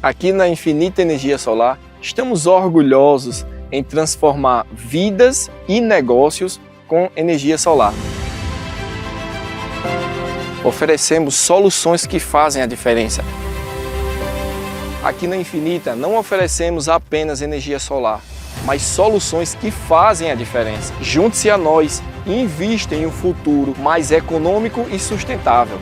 Aqui na Infinita Energia Solar, estamos orgulhosos em transformar vidas e negócios com energia solar. Oferecemos soluções que fazem a diferença. Aqui na Infinita não oferecemos apenas energia solar, mas soluções que fazem a diferença. Junte-se a nós e invista em um futuro mais econômico e sustentável.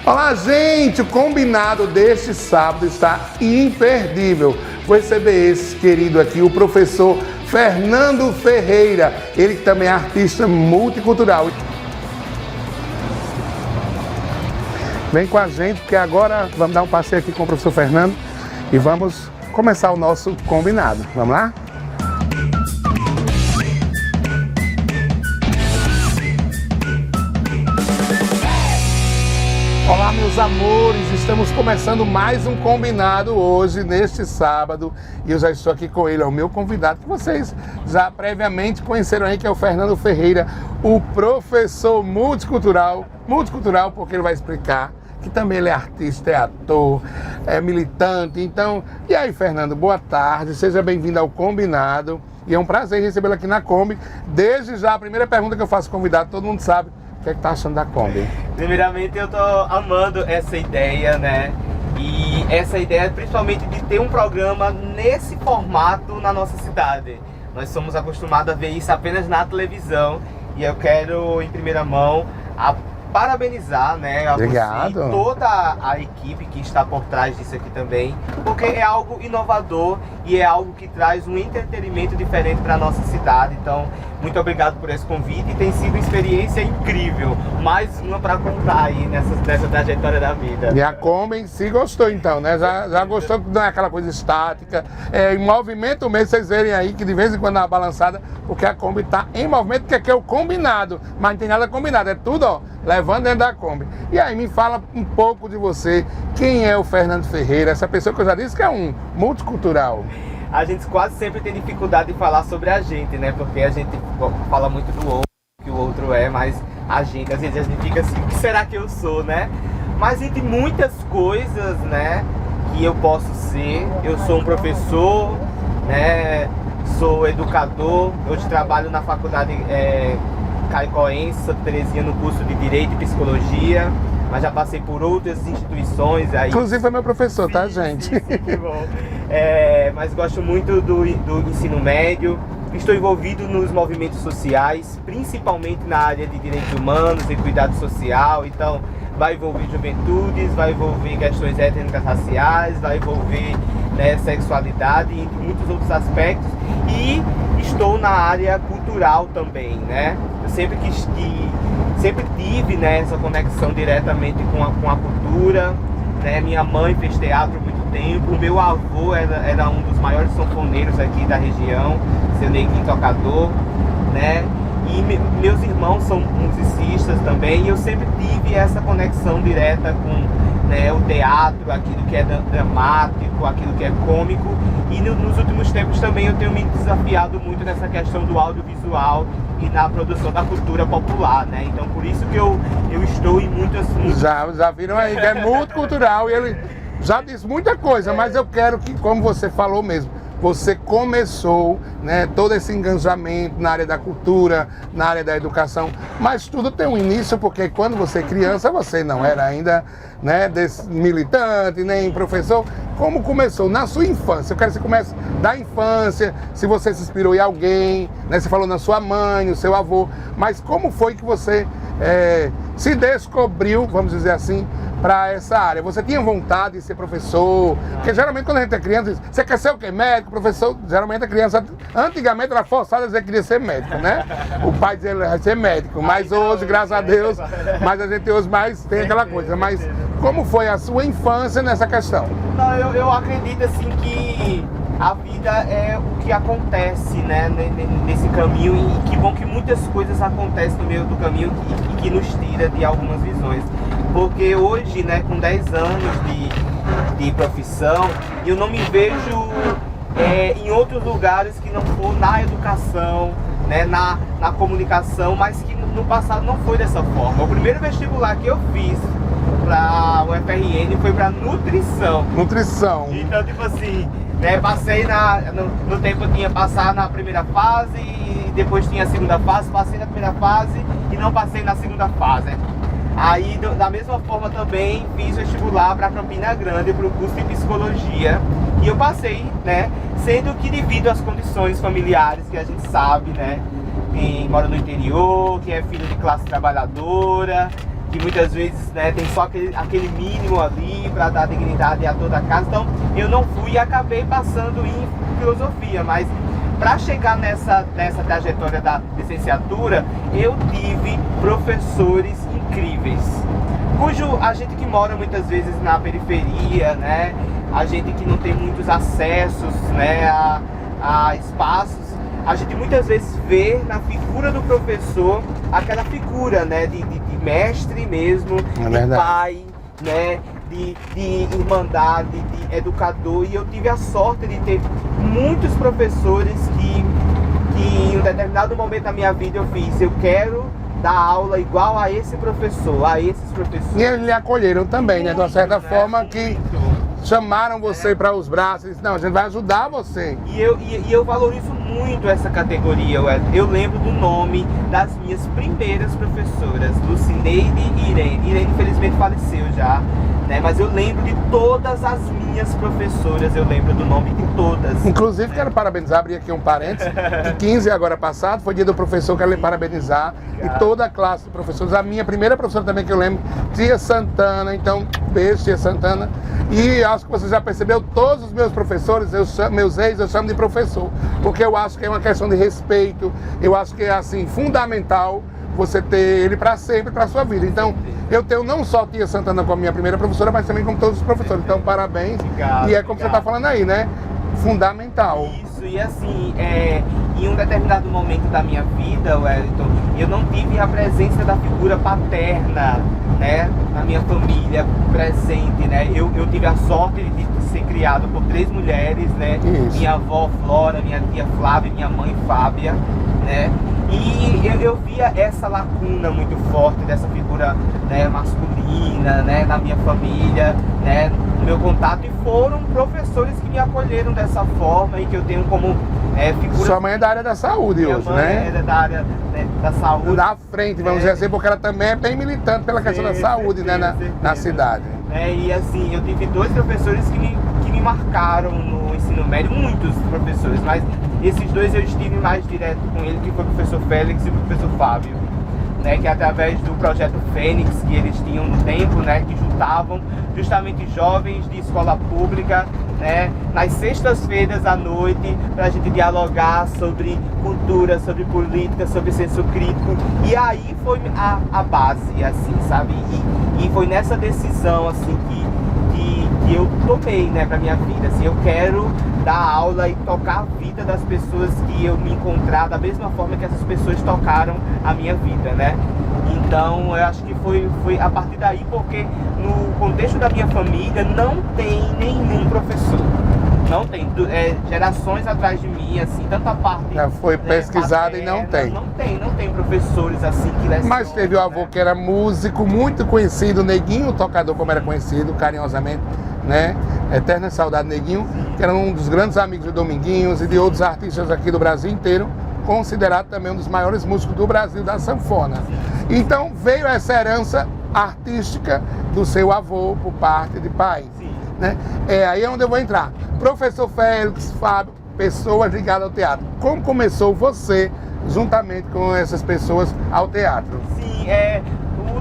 Olá, gente! O combinado deste sábado está imperdível. Vou receber esse querido aqui, o professor Fernando Ferreira. Ele que também é artista multicultural. Vem com a gente, porque agora vamos dar um passeio aqui com o professor Fernando e vamos começar o nosso combinado. Vamos lá? Olá, meus amores, estamos começando mais um combinado hoje, neste sábado, e eu já estou aqui com ele, é o meu convidado, que vocês já previamente conheceram aí, que é o Fernando Ferreira, o professor multicultural porque ele vai explicar que também ele é artista, é ator, é militante. Então, e aí, Fernando, boa tarde, seja bem-vindo ao combinado, e é um prazer recebê-lo aqui na Kombi. Desde já, a primeira pergunta que eu faço ao convidado, todo mundo sabe: o que é que tá achando da Kombi? Primeiramente, eu tô amando essa ideia, né? E essa ideia principalmente de ter um programa nesse formato na nossa cidade. Nós somos acostumados a ver isso apenas na televisão e eu quero, em primeira mão, parabenizar, né, a Obrigado. você e toda a equipe que está por trás disso aqui também, porque é algo inovador e é algo que traz um entretenimento diferente para a nossa cidade. Então, muito obrigado por esse convite, e tem sido uma experiência incrível, mais uma para contar aí nessa trajetória da vida. E a Kombi se gostou então, né? Já gostou que não é aquela coisa estática, é em movimento mesmo. Vocês verem aí que de vez em quando dá uma balançada, porque a Kombi está em movimento, que aqui é o combinado, mas não tem nada combinado, é tudo, ó, levando dentro da Kombi. E aí, me fala um pouco de você, quem é o Fernando Ferreira, essa pessoa que eu já disse que é um multicultural. A gente quase sempre tem dificuldade de falar sobre a gente, né? Porque a gente fala muito do outro, que o outro é, mas a gente, às vezes a gente fica assim, o que será que eu sou, né? Mas entre muitas coisas, né, que eu posso ser, eu sou um professor, né? Sou educador, hoje trabalho na faculdade Caicoense, Santa Terezinha, no curso de Direito e Psicologia, mas já passei por outras instituições aí. Inclusive foi meu professor, sim, tá, gente? Sim, que bom. Mas gosto muito do ensino médio, estou envolvido nos movimentos sociais, principalmente na área de direitos humanos e cuidado social. Então, vai envolver juventudes, vai envolver questões étnicas raciais, vai envolver, né, sexualidade, entre muitos outros aspectos. E estou na área cultural também, né? Eu sempre tive, né, essa conexão diretamente com a cultura, né? Minha mãe fez teatro há muito tempo, o meu avô era um dos maiores sanfoneiros aqui da região, seu neguinho tocador, né? E meus irmãos são musicistas também, e eu sempre tive essa conexão direta com, né, o teatro, aquilo que é dramático, aquilo que é cômico. E nos últimos tempos também eu tenho me desafiado muito nessa questão do audiovisual e na produção da cultura popular, né? Então por isso que eu estou em muitas... Já viram aí que é multicultural, e ele já disse muita coisa, mas eu quero que, como você falou mesmo, você começou, né, todo esse engajamento na área da cultura, na área da educação, mas tudo tem um início, porque quando você é criança, você não era ainda, né, militante, nem professor. Como começou na sua infância? Eu quero que você comece da infância, se você se inspirou em alguém, né, você falou na sua mãe, no seu avô, mas como foi que você se descobriu, vamos dizer assim, para essa área? Você tinha vontade de ser professor? Porque geralmente quando a gente é criança, diz, você quer ser o quê? Médico, professor? Geralmente a criança, antigamente era forçada a dizer que queria ser médico, né? O pai dizia que vai ser médico, mas hoje, graças a Deus, mas a gente hoje mais tem aquela coisa. Mas como foi a sua infância nessa questão? Não, eu acredito assim que a vida é o que acontece, né, nesse caminho, e que bom que muitas coisas acontecem no meio do caminho que nos tira de algumas visões. Porque hoje, né, com 10 anos de profissão, eu não me vejo em outros lugares que não for na educação, né, na comunicação, mas que no passado não foi dessa forma. O primeiro vestibular que eu fiz para o UFRN foi para nutrição. Nutrição. Então, tipo assim, né, passei no tempo eu tinha passar na primeira fase e depois tinha a segunda fase, passei na primeira fase e não passei na segunda fase. Aí, da mesma forma também, fiz vestibular para Campina Grande, para o curso de psicologia. E eu passei, né? Sendo que devido às condições familiares que a gente sabe, né? Quem mora no interior, quem é filho de classe trabalhadora, que muitas vezes, né, tem só aquele mínimo ali para dar dignidade a toda a casa. Então, eu não fui e acabei passando em filosofia, mas para chegar nessa trajetória da licenciatura, eu tive professores incríveis, cujo a gente que mora muitas vezes na periferia, né, a gente que não tem muitos acessos, né, a espaços, a gente muitas vezes vê na figura do professor aquela figura, né, de mestre mesmo, de pai, né, de irmandade, de educador. E eu tive a sorte de ter muitos professores que em um determinado momento da minha vida eu fiz, eu quero dar aula igual a esse professor, a esses professores. E eles lhe acolheram também, né? De uma certa forma que chamaram você para os braços e disseram, não, a gente vai ajudar você. E eu valorizo muito essa categoria. Eu lembro do nome das minhas primeiras professoras, Lucineide e Irene. Irene infelizmente faleceu já, né? Mas eu lembro de todas as minhas professoras, eu lembro do nome de todas. Inclusive, quero parabenizar, abrir aqui um parênteses, de 15 agora passado, foi dia do professor, quero lhe parabenizar, e toda a classe de professores. A minha primeira professora também que eu lembro, Tia Santana, então, beijo, Tia Santana. E acho que você já percebeu, todos os meus professores, meus ex, eu chamo de professor, porque eu acho que é uma questão de respeito, eu acho que é, assim, fundamental você ter ele para sempre, para a sua vida. Então, eu tenho não só Tia Santana como minha primeira professora, mas também como todos os professores. Então, parabéns. Obrigado, e é como você está falando aí, né? Fundamental. Isso, e assim, em um determinado momento da minha vida, Wellington, eu não tive a presença da figura paterna, né, na minha família presente, né? Eu tive a sorte de ser criado por 3 mulheres, né? Isso. Minha avó Flora, minha tia Flávia e minha mãe Fábia, né? E eu via essa lacuna muito forte dessa figura, né, masculina, né, na minha família, né, no meu contato, e foram professores que me acolheram dessa forma e que eu tenho como figura. Sua mãe é da área da saúde minha hoje, mãe né? é da área, né, da saúde. Da frente, vamos dizer assim, porque ela também é bem militante pela questão da saúde, certeza, né, na cidade. E assim, eu tive 2 professores que me marcaram no ensino médio, muitos professores, mas esses 2 eu estive mais direto com ele, que foi o professor Félix e o professor Fábio, né, que através do projeto Fênix que eles tinham no tempo, né, que juntavam justamente jovens de escola pública, né, nas sextas-feiras à noite, para a gente dialogar sobre cultura, sobre política, sobre senso crítico. E aí foi a base, assim, sabe? E foi nessa decisão, assim, que eu tomei, né, para minha vida. Assim, eu quero dar aula e tocar a vida das pessoas que eu me encontrar da mesma forma que essas pessoas tocaram a minha vida, né? Então, eu acho que foi a partir daí, porque no contexto da minha família não tem nenhum professor. Não tem, gerações atrás de mim, assim, tanta parte... Já foi pesquisada paterna, e não tem. Não tem professores assim que lecionam. Mas teve o avô, né, que era músico, muito conhecido, Neguinho, tocador, como era conhecido carinhosamente, né? Eterna saudade, Neguinho, que era um dos grandes amigos do Dominguinhos e de outros artistas aqui do Brasil inteiro, considerado também um dos maiores músicos do Brasil, da sanfona. Então veio essa herança artística do seu avô por parte de pai. Sim. Né? Aí é onde eu vou entrar. Professor Félix, Fábio, pessoas ligadas ao teatro. Como começou você, juntamente com essas pessoas, ao teatro? Sim,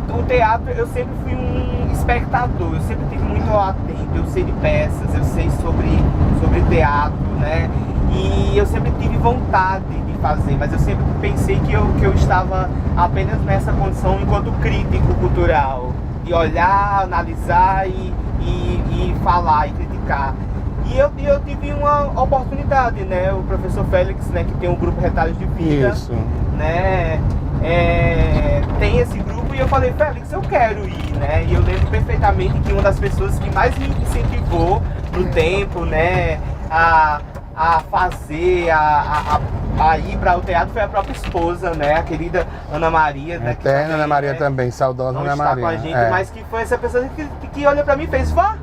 o teatro, eu sempre fui um espectador, eu sempre tive muito atento, eu sei de peças, eu sei sobre teatro, né? E eu sempre tive vontade de fazer, mas eu sempre pensei que eu estava apenas nessa condição enquanto crítico cultural, de olhar, analisar e falar e criticar. E eu tive uma oportunidade, né? O professor Félix, né, que tem o grupo Retalhos de Vida, Isso. né? Tem esse grupo e eu falei, Félix, eu quero ir, né? E eu lembro perfeitamente que uma das pessoas que mais me incentivou no tempo, né, a fazer, a ir para o teatro foi a própria esposa, né? A querida Ana Maria, né? Eterna Ana Maria, né? Também, saudosa Ana Maria. Com a gente, mas que foi essa pessoa que olhou para mim e fez, vá,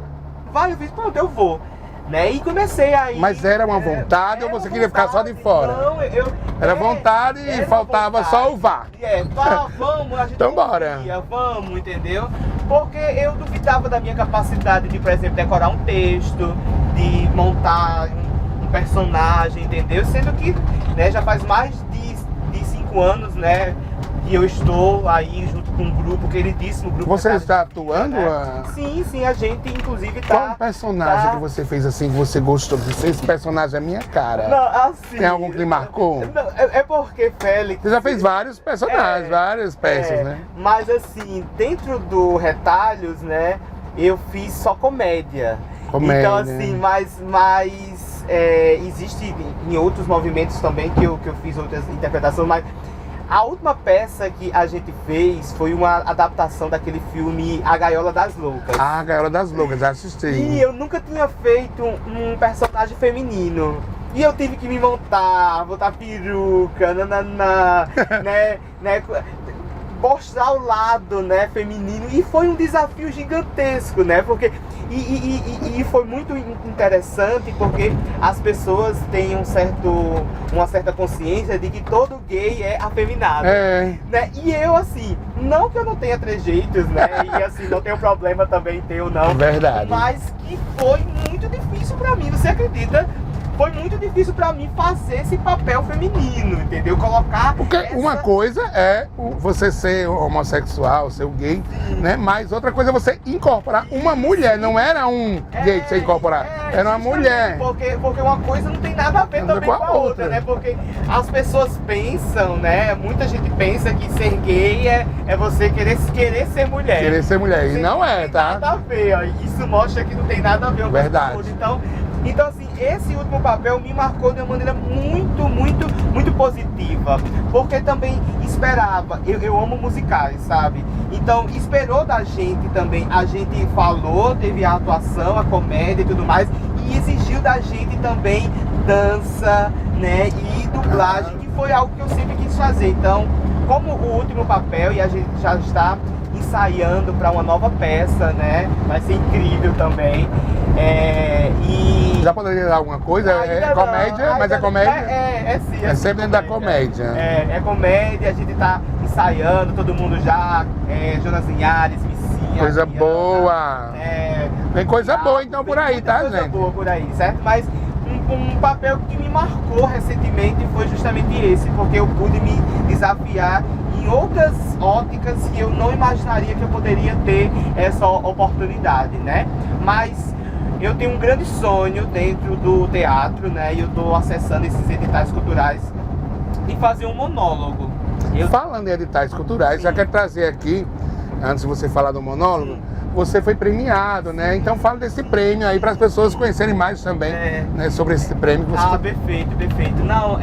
eu fiz, pronto, eu vou. Né? E comecei a ir. Mas era uma vontade ou você queria ficar só de fora? Não, era vontade e faltava só o vá. Vamos, a gente então bora. Vamos, entendeu? Porque eu duvidava da minha capacidade de, por exemplo, decorar um texto, de montar um personagem, entendeu? Sendo que, né, já faz mais de 5 anos, né, que eu estou aí junto com um grupo queridíssimo. Grupo você está atuando? Né? Sim, a gente inclusive tá... Qual personagem que você fez assim, que você gostou? Esse personagem é minha cara. Não, assim... Tem algum que lhe marcou? Não, é porque, Félix... Você já fez vários personagens, várias peças, né? Mas assim, dentro do Retalhos, né, eu fiz só comédia. Então assim, mas existe em outros movimentos também que eu fiz outras interpretações, mas... A última peça que a gente fez foi uma adaptação daquele filme A Gaiola das Loucas. A Gaiola das Loucas, já assisti. E eu nunca tinha feito um personagem feminino. E eu tive que me montar, botar peruca, né, mostrar o lado, né, feminino. E foi um desafio gigantesco, né, porque... E foi muito interessante porque as pessoas têm uma certa consciência de que todo gay é afeminado. Né? E eu, assim, não que eu não tenha trejeitos, né? E assim, não tenho problema também em ter ou não. Verdade. Mas que foi muito difícil pra mim, você acredita? Foi muito difícil pra mim fazer esse papel feminino, entendeu? Colocar... Porque uma coisa é você ser homossexual, ser gay, né? Mas outra coisa é você incorporar uma mulher. Não era um gay que você incorporar, era uma mulher. Porque uma coisa não tem nada a ver também com a outra, né? Porque as pessoas pensam, né? Muita gente pensa que ser gay é você querer ser mulher. Querer ser mulher, e não é, tá? Não tem nada a ver, ó. Isso mostra que não tem nada a ver. Verdade. Então, assim, esse último papel me marcou de uma maneira muito positiva. Porque também esperava, eu amo musicais, sabe? Então, esperou da gente também, a gente falou, teve a atuação, a comédia e tudo mais, e exigiu da gente também dança, né? E dublagem, que foi algo que eu sempre quis fazer. Então, como o último papel, e a gente já está ensaiando para uma nova peça, né? Vai ser incrível também. E... Já poderia dar alguma coisa? Comédia, mas é comédia? Sim. É sempre dentro da comédia. É comédia, a gente tá ensaiando, todo mundo já, Jonas Linhares, Missinha. Coisa boa! Tem coisa boa então por aí, tá, gente? Coisa boa por aí, certo? Mas um papel que me marcou recentemente foi justamente esse, porque eu pude me desafiar em outras óticas que eu não imaginaria que eu poderia ter essa oportunidade, né? Mas eu tenho um grande sonho dentro do teatro, né? E eu estou acessando esses editais culturais e fazer um monólogo. Falando em editais culturais, já quero trazer aqui, antes de você falar do monólogo, você foi premiado, né? Então fala desse prêmio aí para as pessoas conhecerem mais também, né, sobre esse prêmio que você... Perfeito. Não,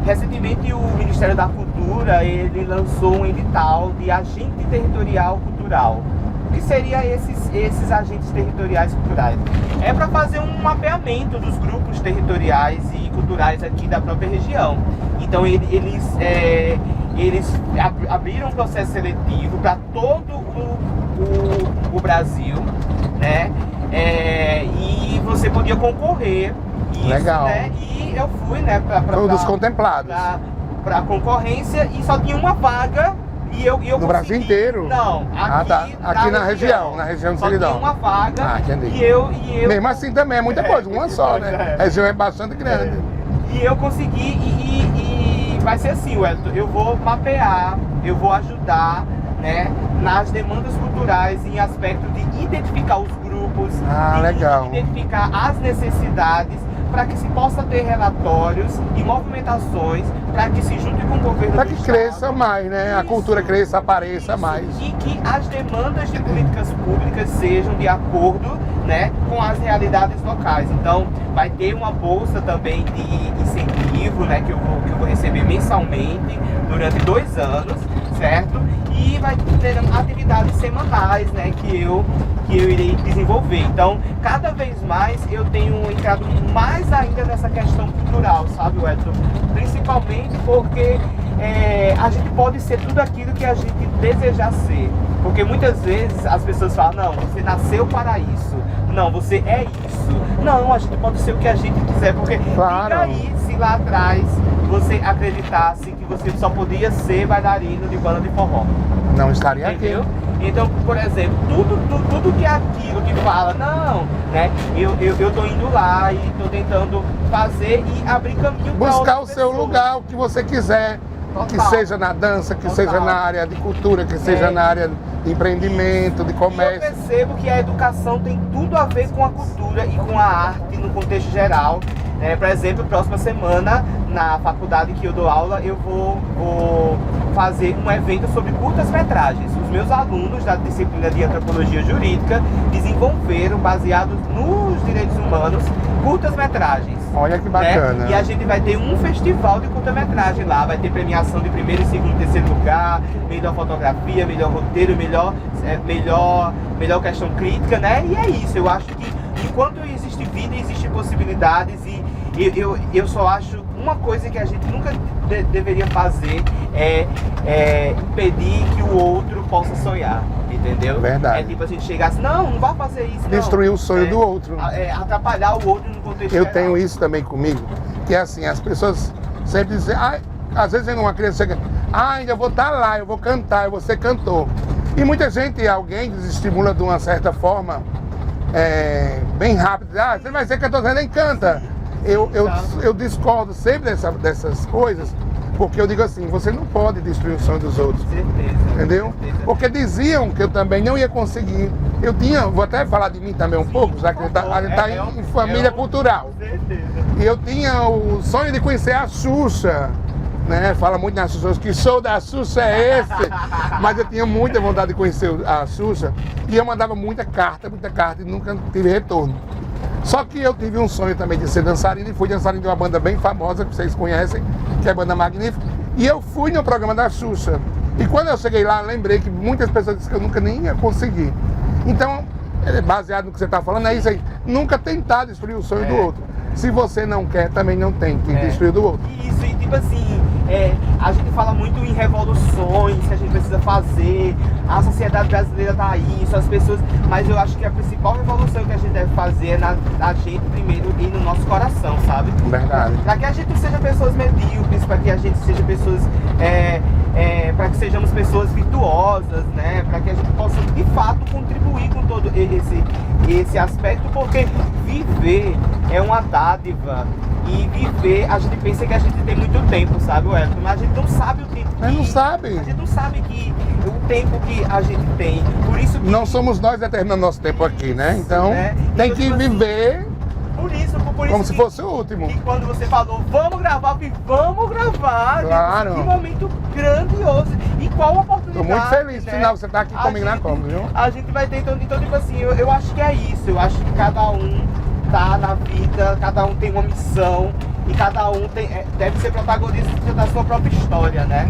recentemente o Ministério da Cultura, ele lançou um edital de agente territorial cultural. O que seria esses agentes territoriais culturais? É para fazer um mapeamento dos grupos territoriais e culturais aqui da própria região. Então eles abriram um processo seletivo para todo o Brasil, né? E você podia concorrer. Isso, legal. Né? E eu fui, né, para dos contemplados. Para concorrência e só tinha uma vaga. E eu no consegui... Brasil inteiro? Não, aqui na região do Seridó. Só tinha uma vaga. Entendi. E eu... Mesmo assim também é muita coisa, uma só, né? A região é bastante grande. E eu consegui e vai ser assim, Wellington, eu vou mapear, eu vou ajudar, né, nas demandas culturais em aspecto de identificar os grupos, legal. Identificar as necessidades, para que se possa ter relatórios e movimentações para que se junte com o governo para que cresça mais, né? Isso. A cultura cresça, apareça mais. E que as demandas de políticas públicas sejam de acordo, né, com as realidades locais. Então, vai ter uma bolsa também de incentivo, né, que eu vou receber mensalmente durante 2 anos, certo? E vai ter atividades semanais, né, que eu irei desenvolver. Então, cada vez mais eu tenho entrado mais ainda nessa questão cultural, sabe, Wellington? Principalmente porque a gente pode ser tudo aquilo que a gente desejar ser. Porque muitas vezes as pessoas falam, não, você nasceu para isso. Não, você é isso. Não, a gente pode ser o que a gente quiser. Porque fica aí se lá atrás você acreditasse que você só podia ser bailarino de banda de forró. Não estaria Entendeu? aqui. Então, por exemplo, tudo que é aquilo que fala, não, né? Eu tô indo lá e tô tentando fazer e abrir caminho para buscar o seu lugar, o que você quiser. Total. Que seja na dança, que seja na área de cultura, que seja na área de empreendimento, de comércio. E eu percebo que a educação tem tudo a ver com a cultura e com a arte no contexto geral. Por exemplo, próxima semana, na faculdade que eu dou aula, eu vou fazer um evento sobre curtas-metragens. Os meus alunos da disciplina de Antropologia Jurídica desenvolveram, baseados nos direitos humanos, curtas-metragens. Olha que bacana. E a gente vai ter um festival de curta-metragem lá, vai ter premiação de primeiro, segundo e terceiro lugar, melhor fotografia, melhor roteiro, melhor questão crítica, né? E é isso, eu acho que enquanto existe vida, existem possibilidades e eu só acho uma coisa que a gente nunca deveria fazer é impedir que o outro possa sonhar, entendeu? Verdade. É tipo a gente chegar assim, não vai fazer isso, destruir o sonho do outro. Atrapalhar o outro no contexto Eu geral. tenho isso também comigo, que é assim, as pessoas sempre dizem, às vezes uma criança chega, ainda vou estar lá, eu vou cantar, eu vou ser cantor. E muita gente, alguém desestimula de uma certa forma, bem rápido, você não vai ser cantor, você nem canta. Eu discordo sempre dessas coisas, porque eu digo assim, você não pode destruir o sonho dos outros. Certeza. Entendeu? Certeza. Porque diziam que eu também não ia conseguir. Eu tinha, vou até falar de mim também um pouco, já que a gente está em família cultural. Certeza. E eu tinha o sonho de conhecer a Xuxa, né? Fala muito nas Xuxa, que show da Xuxa é esse? Mas eu tinha muita vontade de conhecer a Xuxa e eu mandava muita carta e nunca tive retorno. Só que eu tive um sonho também de ser dançarino e fui dançarino de uma banda bem famosa, que vocês conhecem, que é a Banda Magnífica. E eu fui no programa da Xuxa. E quando eu cheguei lá, lembrei que muitas pessoas disseram que eu nunca nem ia conseguir. Então, baseado no que você está falando, é isso aí. Nunca tentar destruir o sonho do outro. Se você não quer, também não tem que destruir do outro. Isso, e tipo assim, a gente fala muito em revoluções que a gente precisa fazer, a sociedade brasileira tá aí, isso, as pessoas, mas eu acho que a principal revolução que a gente deve fazer é na gente primeiro e no nosso coração, sabe? Verdade. Para que a gente seja pessoas medíocres, para que a gente seja pessoas, para que sejamos pessoas virtuosas, né? Para que a gente possa de fato contribuir com todo esse aspecto, porque viver é uma dádiva. E viver, a gente pensa que a gente tem muito tempo, sabe, Wellington? Mas a gente não sabe o tempo Mas não sabe. A gente não sabe o tempo que a gente tem. Por isso que... Não somos nós determinando nosso tempo aqui, né? Então, tem que viver por isso como se fosse o último. E quando você falou, vamos gravar, Claro. Que momento grandioso. E qual oportunidade, Tô muito feliz, né? sinal, você tá aqui comigo na Copa, viu? A gente vai ter, então tipo assim, eu acho que é isso. Eu acho que cada um tá na vida, cada um tem uma missão e cada um deve ser protagonista da sua própria história, né?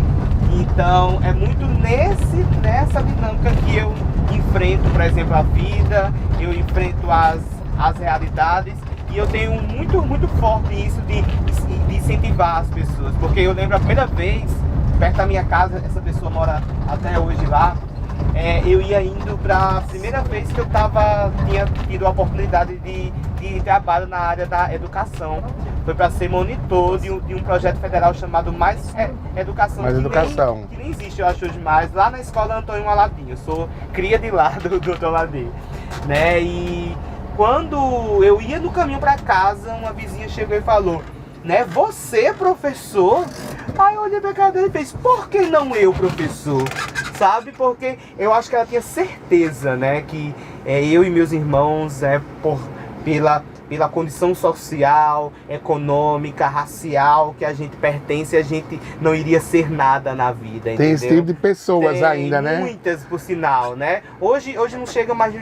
Então é muito nessa dinâmica que eu enfrento, por exemplo, a vida, eu enfrento as realidades e eu tenho muito forte isso de incentivar as pessoas, porque eu lembro a primeira vez, perto da minha casa, essa pessoa mora até hoje lá, eu ia indo para a primeira vez que eu tinha tido a oportunidade de trabalho na área da educação. Foi para ser monitor de um projeto federal chamado Mais Educação. Que nem existe, eu acho, hoje mais, lá na escola Antônio Aladim. Eu sou cria de lá do Dr. Aladim, né? E quando eu ia no caminho para casa, uma vizinha chegou e falou, né, você, professor? Aí eu olhei pra cara dele e fez, por que não eu, professor? Sabe? Porque eu acho que ela tinha certeza, né, que eu e meus irmãos, pela condição social, econômica, racial que a gente pertence, a gente não iria ser nada na vida, entendeu? Tem esse tipo de pessoas ainda, né? Muitas, por sinal, né? Hoje não chega mais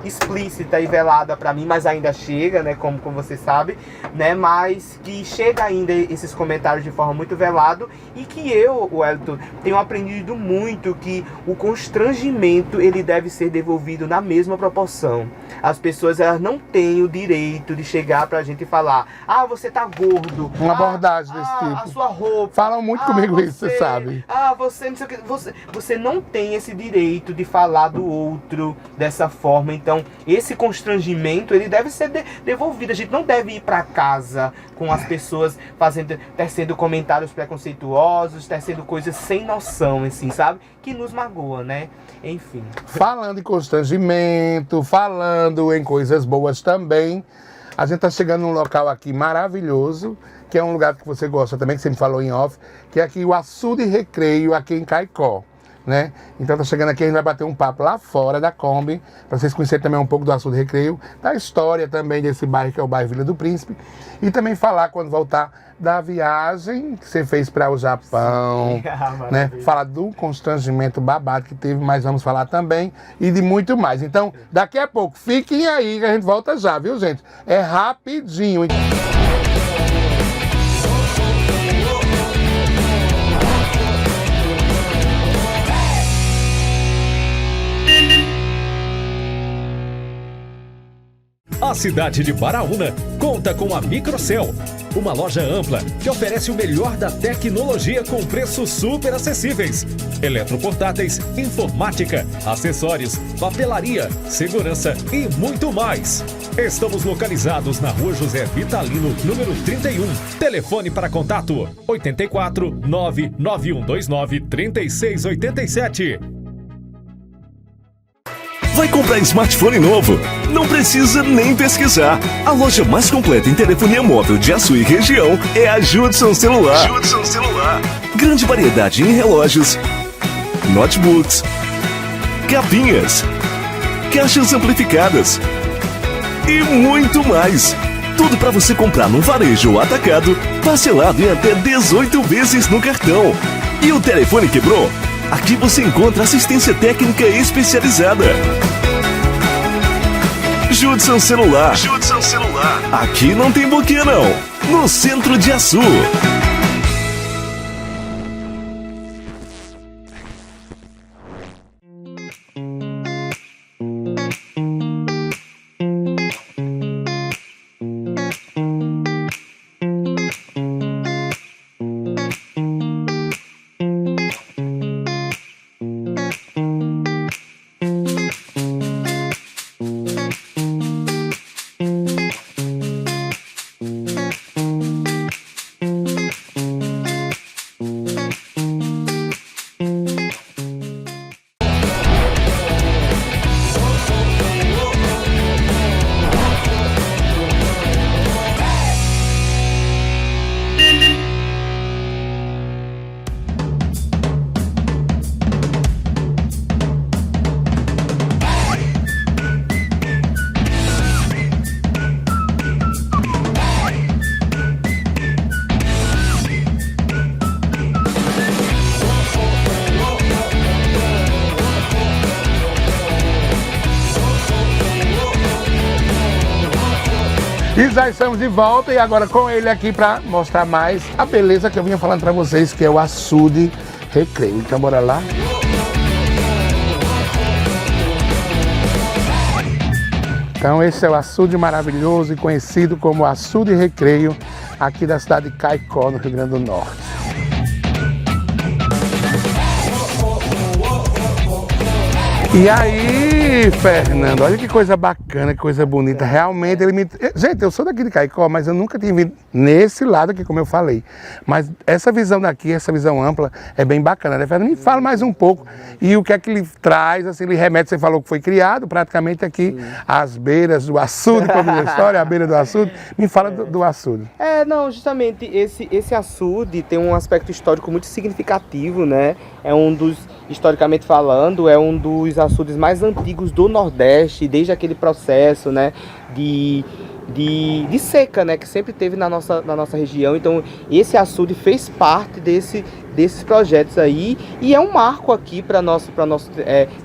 explícita e velada para mim, mas ainda chega, né, como você sabe, né, mas que chega ainda esses comentários de forma muito velado e que eu, Wellington, tenho aprendido muito que o constrangimento ele deve ser devolvido na mesma proporção. As pessoas elas não têm o direito de chegar pra gente e falar: ah, você tá gordo. Uma abordagem desse tipo. A sua roupa. Falam muito comigo isso, você sabe. Você não sei o que. Você não tem esse direito de falar do outro dessa forma. Então, esse constrangimento, ele deve ser devolvido. A gente não deve ir pra casa com as pessoas tecendo comentários preconceituosos, tecendo coisas sem noção, assim, sabe? Que nos magoa, né? Enfim. Falando em constrangimento, falando em coisas boas também, a gente tá chegando num local aqui maravilhoso, que é um lugar que você gosta também, que você me falou em off, que é aqui o Açude Recreio, aqui em Caicó, né? Então tá chegando aqui, a gente vai bater um papo lá fora da Kombi, para vocês conhecerem também um pouco do Açude Recreio, da história também desse bairro, que é o bairro Vila do Príncipe, e também falar, quando voltar, da viagem que você fez para o Japão, né? Falar do constrangimento babado que teve, mas vamos falar também, e de muito mais. Então, daqui a pouco, fiquem aí que a gente volta já, viu, gente? É rapidinho. A cidade de Baraúna conta com a Microcel, uma loja ampla que oferece o melhor da tecnologia com preços super acessíveis. Eletroportáteis, informática, acessórios, papelaria, segurança e muito mais. Estamos localizados na Rua José Vitalino, número 31. Telefone para contato 84 99129 3687. Vai comprar smartphone novo? Não precisa nem pesquisar. A loja mais completa em telefonia móvel de Açu e região é a Judson Celular. Judson Celular. Grande variedade em relógios, notebooks, capinhas, caixas amplificadas e muito mais. Tudo para você comprar no varejo ou atacado, parcelado em até 18 vezes no cartão. E o telefone quebrou? Aqui você encontra assistência técnica especializada. Judson Celular. Judson Celular. Aqui não tem boquinha não. No centro de Açu. E já estamos de volta e agora com ele aqui para mostrar mais a beleza que eu vinha falando para vocês, que é o Açude Recreio. Então bora lá. Então esse é o açude maravilhoso e conhecido como Açude Recreio, aqui da cidade de Caicó, no Rio Grande do Norte. E aí, Fernando, olha que coisa bacana, que coisa bonita. Realmente, ele me... Gente, eu sou daqui de Caicó, mas eu nunca tinha vindo nesse lado aqui, como eu falei. Mas essa visão daqui, essa visão ampla, é bem bacana, né, Fernando? Me fala mais um pouco. E o que é que ele traz, assim, ele remete, você falou que foi criado praticamente aqui, às beiras do açude, como a história, à beira do açude. Me fala do açude. Não, justamente, esse açude tem um aspecto histórico muito significativo, né? É um dos, historicamente falando, é um dos açudes mais antigos do Nordeste, desde aquele processo, né, de seca, né, que sempre teve na nossa região. Então esse açude fez parte desses projetos aí, e é um marco aqui para nosso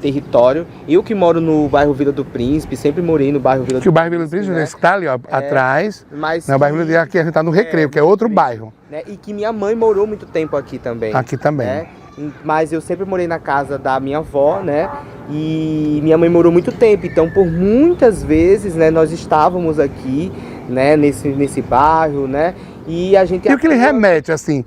território. Eu que moro no bairro Vila do Príncipe, sempre morei no bairro Vila do Príncipe. Que o bairro Vila do Príncipe, né? Está ali, ó, atrás. Mas Não, o bairro Vila do Príncipe, aqui a gente está no Recreio, que é outro bairro. Né? E que minha mãe morou muito tempo aqui também. Aqui também. Né? Mas eu sempre morei na casa da minha avó, né? E minha mãe morou muito tempo, então por muitas vezes, né, nós estávamos aqui, né, nesse bairro, né? E a gente... E o que ele remete, assim?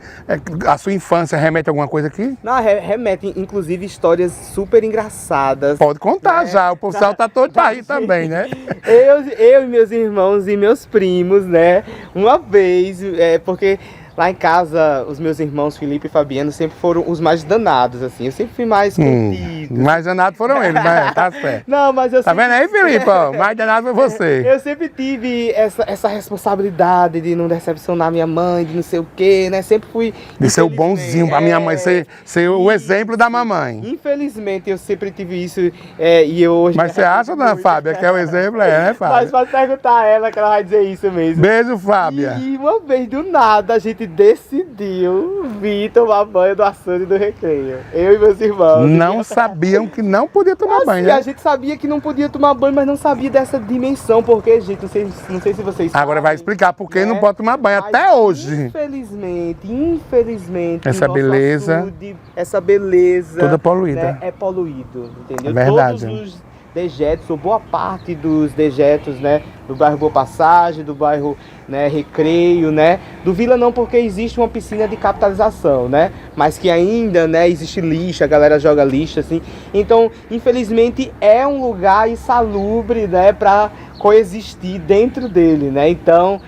A sua infância remete a alguma coisa aqui? Não, remete, inclusive, histórias super engraçadas. Pode contar, né? Já, o pessoal tá todo pra rir também, né? Eu e meus irmãos e meus primos, né? Uma vez, porque... Lá em casa, os meus irmãos Felipe e Fabiano sempre foram os mais danados, assim. Eu sempre fui mais contido. Mais danados foram eles, mas tá certo. Não, mas eu tá vendo aí, Felipe? Mais danado foi você. Eu sempre tive essa responsabilidade de não decepcionar minha mãe, de não sei o quê, né? Sempre fui... De ser o bonzinho pra minha mãe, ser o exemplo da mamãe. Infelizmente, eu sempre tive isso e eu hoje... Mas você acha, dona Fábia, que é o exemplo? Né, Fábia? Mas pode perguntar a ela que ela vai dizer isso mesmo. Beijo, Fábia. E uma vez, do nada, a gente decidiu vir tomar banho do açude do Recreio. Eu e meus irmãos. Não sabiam que não podia tomar banho, né? A gente sabia que não podia tomar banho, mas não sabia dessa dimensão. Porque, gente, não sei se vocês Agora sabem, vai explicar por que né? não pode tomar banho Mas, até hoje. Infelizmente, essa o nosso beleza, açude, essa beleza toda poluída. Né, é poluído, entendeu? É verdade. Todos os dejetos, ou boa parte dos dejetos, né, do bairro Boa Passagem, do bairro, né, Recreio, né, do Vila não, porque existe uma piscina de capitalização, né, mas que ainda, né, existe lixo, a galera joga lixo, assim, então, infelizmente, é um lugar insalubre, né, para coexistir dentro dele, né, então...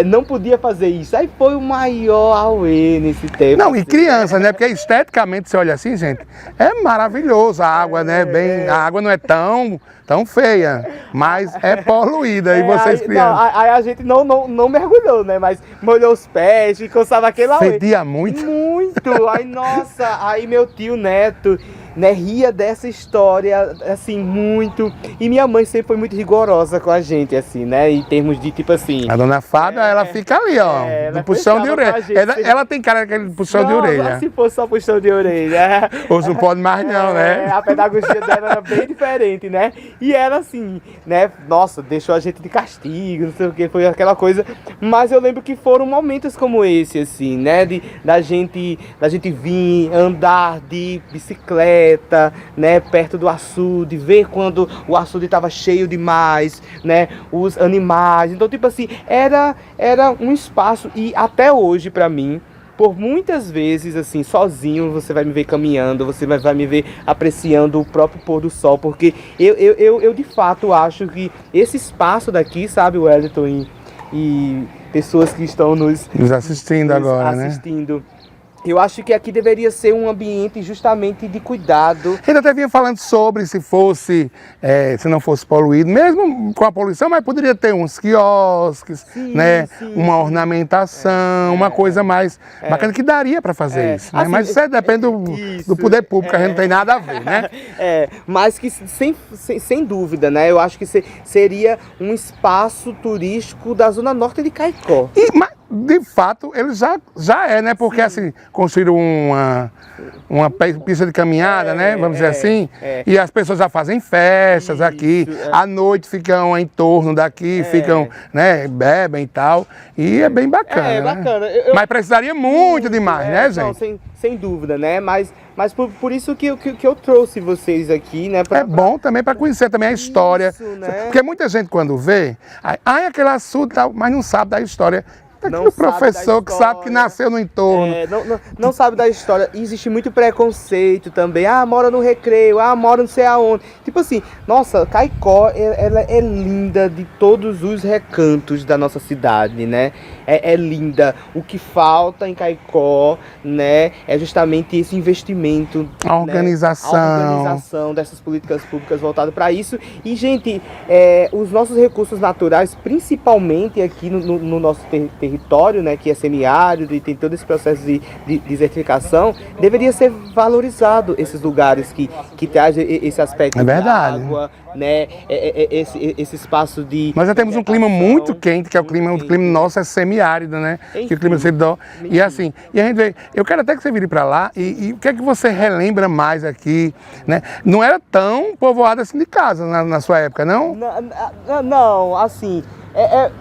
não podia fazer isso. Aí foi o maior auê nesse tempo. Não, e criança, né? Porque esteticamente, você olha assim, gente, é maravilhoso a água, né? A água não é tão feia, mas é poluída. E vocês crianças... Aí a gente não mergulhou, né? Mas molhou os pés, ficou, sabe, aquele auê. Fedia muito? Muito. Aí, nossa, aí meu tio Neto... Né, ria dessa história, assim, muito. E minha mãe sempre foi muito rigorosa com a gente, assim, né? Em termos de, tipo assim... A dona Fábia, ela fica ali, ó, no puxão de orelha. Ela tem cara daquele puxão de orelha. Se fosse só puxão de orelha. Hoje não pode mais não, né? A pedagogia dela era bem diferente, né? E ela, assim, né? Nossa, deixou a gente de castigo, não sei o que, foi aquela coisa. Mas eu lembro que foram momentos como esse, assim, né? Da gente vir, andar de bicicleta, né, perto do açude, ver quando o açude estava cheio demais, né, os animais. Então, tipo assim, era um espaço, e até hoje, pra mim, por muitas vezes, assim, sozinho, você vai me ver caminhando, você vai me ver apreciando o próprio pôr do sol, porque eu de fato acho que esse espaço daqui, sabe, Wellington, e pessoas que estão nos assistindo agora, assistindo, né? Eu acho que aqui deveria ser um ambiente justamente de cuidado. Ele até vinha falando sobre se não fosse poluído, mesmo com a poluição, mas poderia ter uns quiosques, né? Sim. Uma ornamentação, uma coisa mais bacana que daria para fazer isso. Né? Assim, mas isso depende do poder público, a gente não tem nada a ver, né? Mas que sem dúvida, né? Eu acho que seria um espaço turístico da zona norte de Caicó. Mas, de fato, ele já é, né? Porque assim, construíram uma pista de caminhada, né? Vamos dizer assim. E as pessoas já fazem festas aqui. À noite ficam em torno daqui, ficam, né? Bebem e tal. E é bem bacana. É bacana. Né? Mas precisaria muito demais, né, gente? Não, sem dúvida, né? Mas por isso que eu trouxe vocês aqui, né? É bom também para conhecer também a história. Isso, né? Porque muita gente quando vê, aquele assunto tal, mas não sabe da história. O professor que sabe que nasceu no entorno. Não sabe da história. Existe muito preconceito também. Mora no Recreio, mora não sei aonde. Tipo assim, nossa, Caicó, ela é linda de todos os recantos da nossa cidade, né? É linda. O que falta em Caicó, né, é justamente esse investimento. A organização. Né? A organização dessas políticas públicas voltadas para isso. E, gente, os nossos recursos naturais, principalmente aqui no nosso território, né, que é semiárido e tem todo esse processo de desertificação, deveria ser valorizado esses lugares que traz esse aspecto da água, né, esse espaço de... Nós já temos um clima muito quente, que é o clima nosso é semiárido. semiárido, né? Enfim. Que o clima seridó. E assim, e a gente vê, eu quero até que você vire para lá e o que é que você relembra mais aqui, né? Não era tão povoado assim de casa na sua época, não? Não, assim,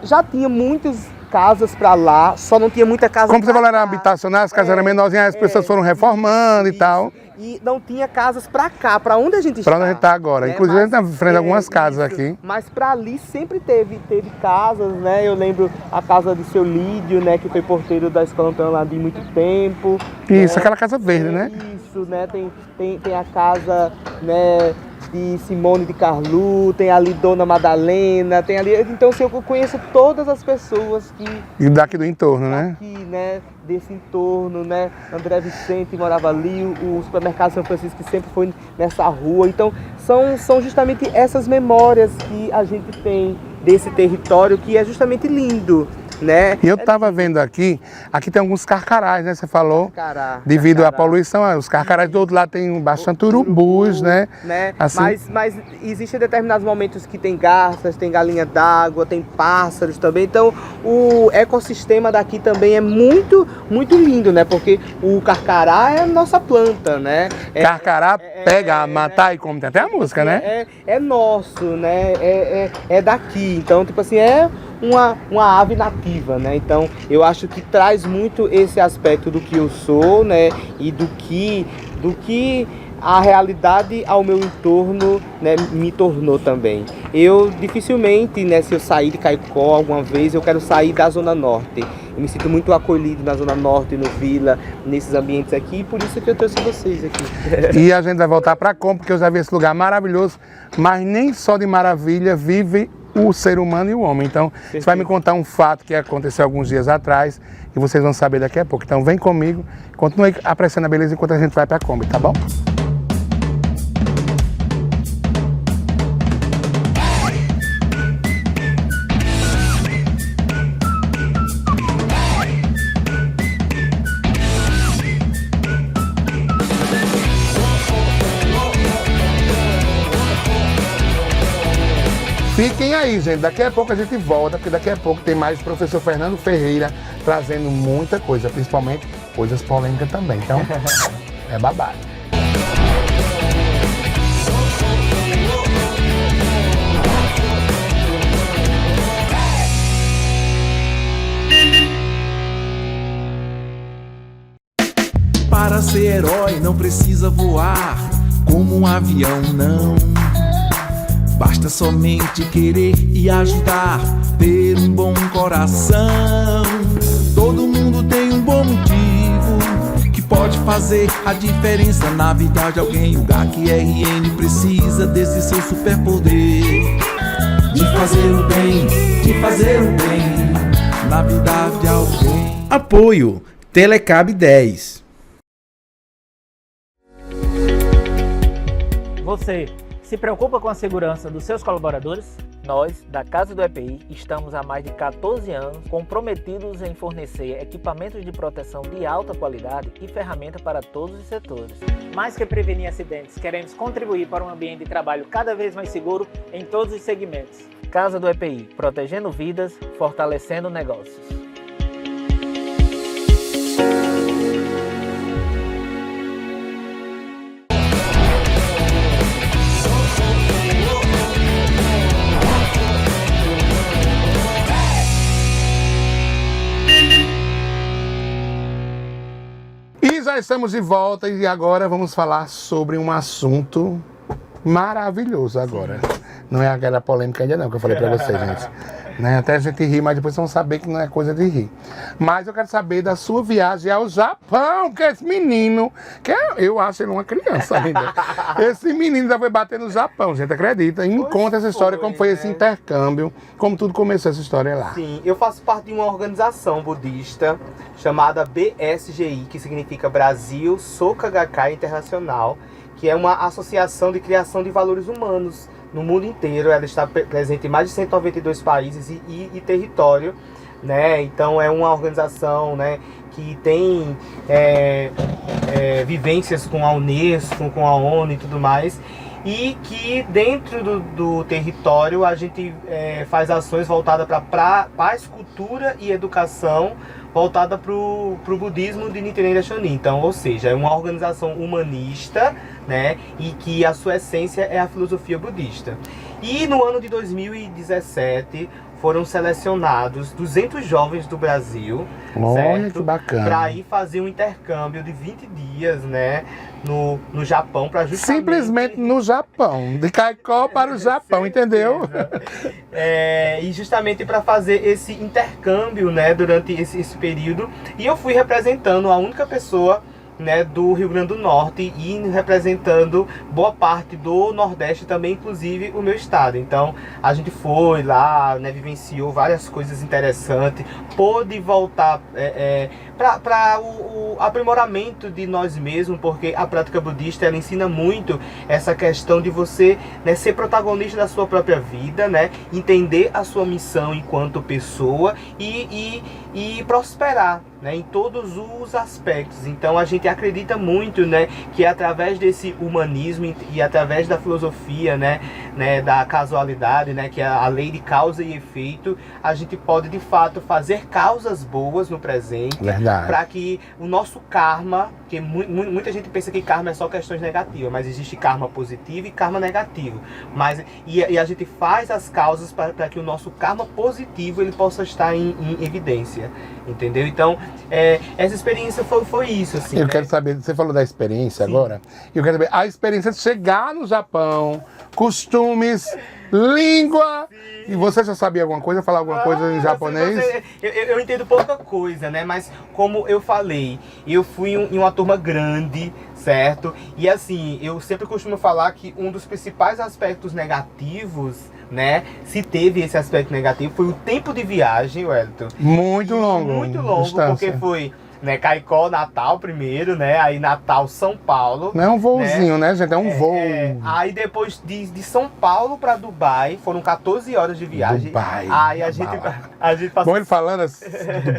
já tinha muitas casas para lá, só não tinha muita casa. Como você pra falou, era cá. habitacional, as casas eram menorzinhas, as pessoas foram reformando e tal. E não tinha casas para cá, para onde a gente está. Para onde a gente está agora. Inclusive, a gente está frente a algumas casas isso. aqui. Mas para ali sempre teve casas, né? Eu lembro a casa do seu Lídio, né? Que foi porteiro da Escola Antônio Landim muito tempo. Isso, né? aquela casa verde, né? Isso, né? Tem a casa, né? De Simone de Carlu, tem ali Dona Madalena, tem ali... Então, assim, eu conheço todas as pessoas que... E daqui do entorno, né? Aqui, né? Desse entorno, né? André Vicente morava ali, o supermercado São Francisco que sempre foi nessa rua. Então, são justamente essas memórias que a gente tem desse território que é justamente lindo, né? E eu estava vendo aqui tem alguns carcarás, né? Você falou, Carcará, devido à carcará. poluição, os carcarás do outro lado tem bastante urubus, né? Assim, Mas existem determinados momentos que tem garças, tem galinha d'água, tem pássaros também. Então, o ecossistema daqui também é muito, muito lindo, né? Porque o carcará é a nossa planta, né? carcará pega, matar e come, tem até a música, né? É nosso, né? É daqui. Então, tipo assim, é uma ave nativa, né? Então, eu acho que traz muito esse aspecto do que eu sou, né? E do que a realidade ao meu entorno, né, me tornou também. Eu dificilmente, né, se eu sair de Caicó alguma vez, eu quero sair da Zona Norte. Eu me sinto muito acolhido na Zona Norte, no Vila, nesses ambientes aqui, e por isso que eu trouxe vocês aqui. E a gente vai voltar para Combo, porque eu já vi esse lugar maravilhoso, mas nem só de maravilha vive o ser humano e o homem. Então, você vai me contar um fato que aconteceu alguns dias atrás e vocês vão saber daqui a pouco. Então, vem comigo, continue apreciando a beleza enquanto a gente vai para Kombi, tá bom? Fiquem aí, gente. Daqui a pouco a gente volta, porque daqui a pouco tem mais o professor Fernando Ferreira trazendo muita coisa, principalmente coisas polêmicas também. Então, é babado. Para ser herói não precisa voar como um avião, não. Basta somente querer e ajudar, ter um bom coração. Todo mundo tem um bom motivo que pode fazer a diferença na vida de alguém. O GAC-RN precisa desse seu superpoder de fazer o bem, de fazer o bem na vida de alguém. Apoio Telecab 10. Você se preocupa com a segurança dos seus colaboradores? Nós, da Casa do EPI, estamos há mais de 14 anos comprometidos em fornecer equipamentos de proteção de alta qualidade e ferramentas para todos os setores. Mais que prevenir acidentes, queremos contribuir para um ambiente de trabalho cada vez mais seguro em todos os segmentos. Casa do EPI, protegendo vidas, fortalecendo negócios. Já estamos de volta e agora vamos falar sobre um assunto maravilhoso agora. Não é aquela polêmica ainda não que eu falei pra vocês, gente. Né? Até a gente rir, mas depois vão saber que não é coisa de rir. Mas eu quero saber da sua viagem ao Japão, que esse menino, eu acho ele uma criança ainda. Esse menino já foi bater no Japão, gente, acredita? E me conta essa história, como foi esse intercâmbio, como tudo começou essa história lá. Sim, eu faço parte de uma organização budista chamada BSGI, que significa Brasil Soka Gakkai Internacional, que é uma associação de criação de valores humanos no mundo inteiro. Ela está presente em mais de 192 países e território, né? Então é uma organização, né, que tem vivências com a Unesco, com a ONU e tudo mais, e que dentro do território a gente faz ações voltadas para paz, cultura e educação, voltada para o budismo de Nichiren Daishonin. Então, ou seja, é uma organização humanista, né, e que a sua essência é a filosofia budista. E no ano de 2017 foram selecionados 200 jovens do Brasil, olha que bacana, para ir fazer um intercâmbio de 20 dias, né, no Japão, para justamente... Simplesmente no Japão, de Caicó para o Japão, entendeu? E justamente para fazer esse intercâmbio, né, durante esse período. E eu fui representando a única pessoa, né, do Rio Grande do Norte e representando boa parte do Nordeste também, inclusive o meu estado. Então a gente foi lá, né, vivenciou várias coisas interessantes, pôde voltar para o aprimoramento de nós mesmos, porque a prática budista ela ensina muito essa questão de você, né, ser protagonista da sua própria vida, né, entender a sua missão enquanto pessoa e prosperar, né, em todos os aspectos. Então a gente acredita muito, né, que através desse humanismo e através da filosofia, né, da casualidade, né, que é a lei de causa e efeito, a gente pode de fato fazer causas boas no presente, para que o nosso karma, que muita gente pensa que karma é só questões negativas, mas existe karma positivo e karma negativo. E a gente faz as causas para que o nosso karma positivo ele possa estar em evidência, entendeu? Então essa experiência foi isso, assim. Eu quero saber, você falou da experiência. Sim. Agora, eu quero saber a experiência de chegar no Japão, costumes, língua. Sim. E você já sabia alguma coisa, falar alguma coisa em japonês? Eu entendo pouca coisa, né? Mas como eu falei, eu fui em uma turma grande, certo? E assim, eu sempre costumo falar que um dos principais aspectos negativos, né, se teve esse aspecto negativo, foi o tempo de viagem, Wellington. Muito longo. Muito longo, distância. Porque foi, né, Caicó, Natal primeiro, né, aí Natal, São Paulo. Não é um voozinho, né, gente, é um voo. Aí depois de São Paulo para Dubai, foram 14 horas de viagem. Dubai. Aí a gente passou... Bom, ele falando assim,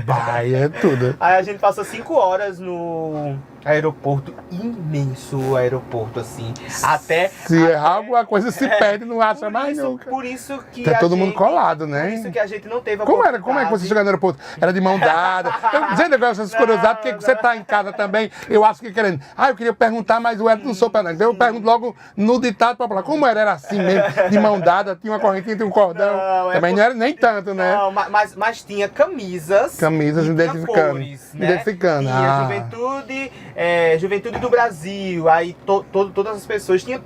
Dubai, é tudo. Aí a gente passou 5 horas no aeroporto, imenso aeroporto, assim, até... Se errar alguma coisa, se perde, não acha mais nunca. Por isso que tá todo mundo colado, né? Por isso que a gente não teve a como é que você chegou no aeroporto? Era de mão dada? Gente, eu gosto dessas curiosidades, porque você tá em casa também, eu acho que querendo... eu queria perguntar, mas o Wellington não soube, não. Então eu pergunto logo no ditado popular. Como era assim mesmo, de mão dada, tinha uma correntinha, tinha um cordão. Também não era nem tanto, né? Não, mas tinha camisas. Camisas identificando. Cores, né? Identificando. Tinha Juventude do Brasil, aí todas as pessoas tinham...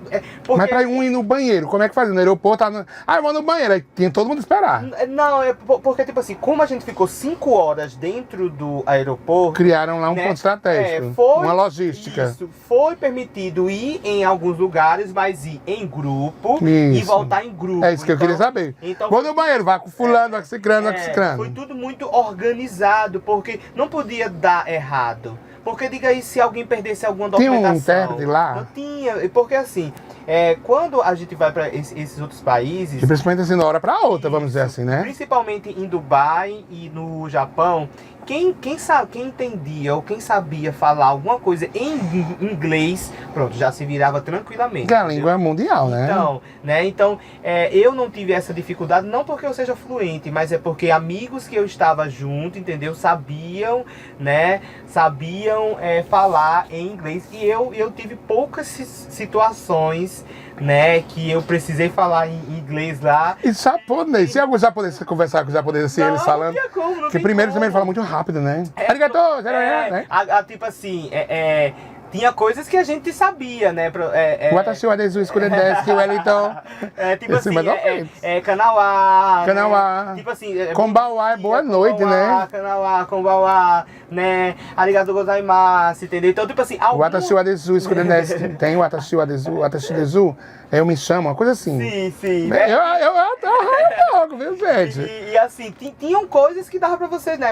Mas pra ir no banheiro, como é que fazia? No aeroporto, eu vou no banheiro, aí tinha todo mundo esperar. Não, porque tipo assim, como a gente ficou 5 horas dentro do aeroporto... Criaram lá um ponto estratégico, uma logística. Isso, foi permitido ir em alguns lugares, mas ir em grupo e voltar em grupo. É isso que eu queria saber. Então, vou no banheiro, vai com fulano, vai com cicrano, vai com cicrano. Foi tudo muito organizado, porque não podia dar errado. Porque diga aí se alguém perdesse alguma documentação. Tinha um intérprete lá? Não tinha, porque assim, quando a gente vai para esses outros países... E principalmente assim, de uma hora para outra, vamos dizer assim, né? Principalmente em Dubai e no Japão, quem entendia ou quem sabia falar alguma coisa em inglês, pronto, já se virava tranquilamente. Porque a língua é mundial, né? Então, eu não tive essa dificuldade, não porque eu seja fluente, mas é porque amigos que eu estava junto, entendeu? Sabiam, né? Falar em inglês. E eu tive poucas situações, né, que eu precisei falar em inglês lá. E japonês, se alguns japoneses conversar com os japoneses assim, eles falando. Não tinha como, não porque primeiro também ele fala muito rápido, né? Arigato, né? Tipo assim, tinha coisas que a gente sabia, né? Watashi wa desu escuredesu, Wellington. Tipo assim, Kanawá. Kanawá. Tipo assim... Konbanwa é boa noite, né? Kanawá, konbanwa, né? Arigatou gozaimasu, entendeu? Então, tipo assim... Watashi wa desu escuredesu. Tem watashi wa desu, watashi desu. Eu me chamo, uma coisa assim. Sim. Eu logo, viu, gente? E assim, tinham coisas que dava pra vocês, né?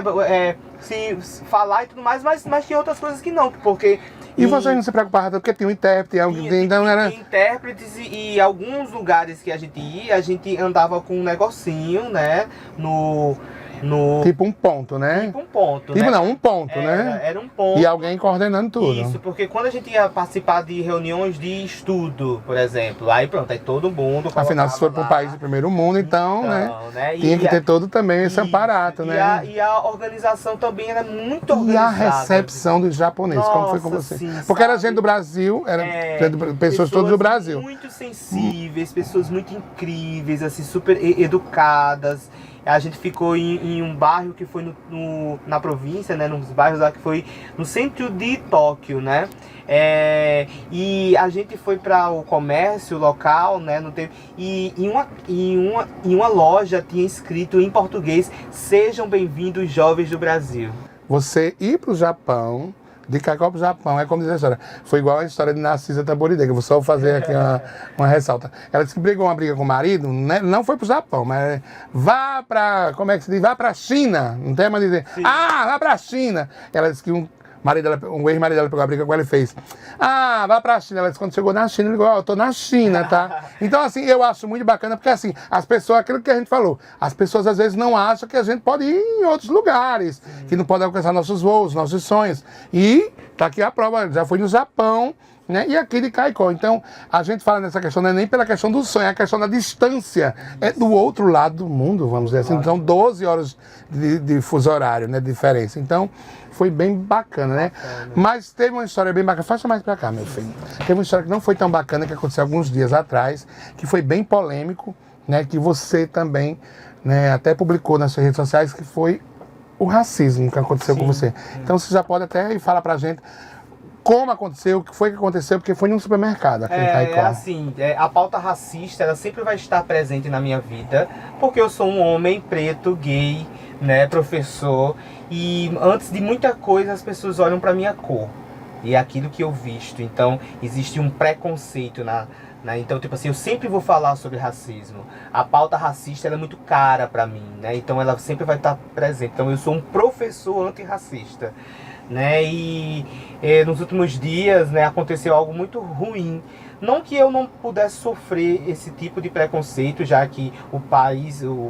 Se falar e tudo mais, mas tinha outras coisas que não, porque... E vocês não se preocupavam porque tinha um intérprete, então era... Tinha intérpretes e alguns lugares que a gente ia, a gente andava com um negocinho, né? no... Tipo um ponto, né? Tipo um ponto, Tipo né? não, um ponto, né? Era um ponto. E alguém coordenando tudo. Isso, porque quando a gente ia participar de reuniões de estudo, por exemplo, aí pronto, aí todo mundo Afinal, se for para um país de primeiro mundo, então, né? Tinha que ter todo também esse aparato, né? E a organização também era muito E organizada. a recepção dos japoneses, como foi com Nossa, você? sim, Porque era sabe? gente do Brasil, pessoas todas do Brasil. Muito sensíveis, pessoas muito incríveis, assim, super educadas. A gente ficou em um bairro que foi na província, né? Nos bairros lá que foi no centro de Tóquio, né? E a gente foi para o comércio local, né? E em uma loja tinha escrito em português: sejam bem-vindos, jovens do Brasil. Você ir para o Japão, de Caicó para o Japão, é como diz a história. Foi igual a história de Narcisa Taboridega. Vou só fazer aqui uma ressalta. Ela disse que brigou uma briga com o marido, né? Não foi para o Japão, mas vá para, como é que se diz? Vá para a China. Não tem mais dizer, vá para a China. Ela disse que um ex-marido dela pegou a briga com ela e fez: vá pra China. Ela disse, quando chegou na China, ele falou: eu tô na China, tá? Então, assim, eu acho muito bacana, porque assim, as pessoas, aquilo que a gente falou, as pessoas às vezes não acham que a gente pode ir em outros lugares, que não pode alcançar nossos voos, nossos sonhos. E tá aqui a prova, já fui no Japão, né? E aqui de Caicó. Então, a gente fala nessa questão, não é nem pela questão do sonho, é a questão da distância. É do outro lado do mundo, vamos dizer assim. Então, 12 horas de fuso horário, né? De diferença. Então, foi bem bacana, né? Mas teve uma história bem bacana. Faça mais pra cá, meu filho. Teve uma história que não foi tão bacana, que aconteceu alguns dias atrás, que foi bem polêmico, né? Que você também, né, até publicou nas suas redes sociais, que foi o racismo que aconteceu com você. Então, você já pode até falar pra gente como aconteceu, o que foi que aconteceu, porque foi num supermercado aqui em Caicó. Assim, a pauta racista, ela sempre vai estar presente na minha vida, porque eu sou um homem preto, gay, né, professor, e antes de muita coisa as pessoas olham para minha cor e é aquilo que eu visto. Então existe um preconceito então, tipo assim, eu sempre vou falar sobre racismo. A pauta racista, ela é muito cara para mim, né? Então ela sempre vai estar presente. Então eu sou um professor antirracista, né? E nos últimos dias, né, aconteceu algo muito ruim. Não que eu não pudesse sofrer esse tipo de preconceito, já que o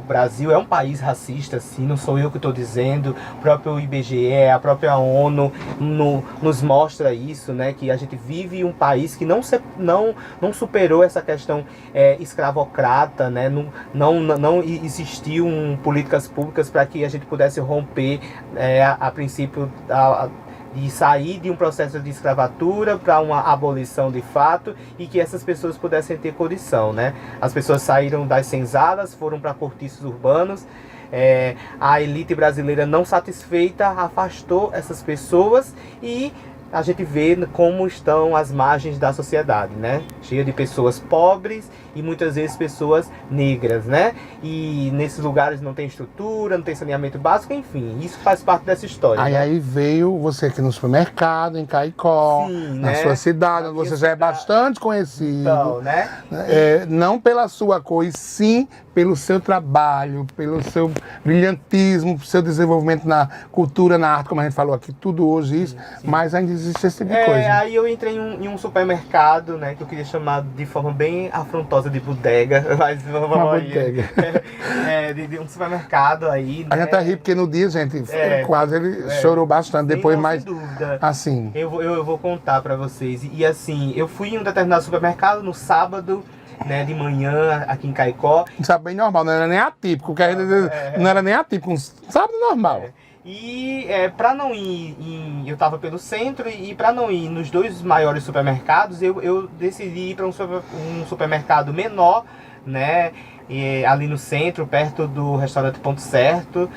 Brasil é um país racista, sim, não sou eu que estou dizendo. O próprio IBGE, a própria ONU nos mostra isso, né? Que a gente vive um país que não superou essa questão escravocrata, né? Não existiu políticas públicas para que a gente pudesse romper a princípio de sair de um processo de escravatura para uma abolição de fato, e que essas pessoas pudessem ter condição, né? As pessoas saíram das senzalas, foram para cortiços urbanos. A elite brasileira, não satisfeita, afastou essas pessoas, e a gente vê como estão as margens da sociedade, né? Cheia de pessoas pobres e muitas vezes pessoas negras, né? E nesses lugares não tem estrutura, não tem saneamento básico, enfim, isso faz parte dessa história. Aí veio você aqui no supermercado, em Caicó, sim, na sua cidade, onde você já é bastante conhecido. Então, né? Não pela sua cor, e sim pelo seu trabalho, pelo seu brilhantismo, pelo seu desenvolvimento na cultura, na arte, como a gente falou aqui, tudo hoje isso, sim. Mas ainda existe esse tipo de coisa. Aí eu entrei em um supermercado, né, que eu queria chamar de forma bem afrontosa de bodega, mas vamos bodega. De um supermercado aí, né? A gente tá rindo porque no dia, gente, quase ele chorou bastante, depois mais, sem dúvida. Assim. Eu vou contar pra vocês, e assim, eu fui em um determinado supermercado no sábado, né, de manhã, aqui em Caicó. Sabe, bem normal, não era nem atípico, não era nem atípico, um sábado normal. E para não ir, eu tava pelo centro, e para não ir nos dois maiores supermercados, eu decidi ir para um supermercado menor, né, ali no centro, perto do restaurante Ponto Certo.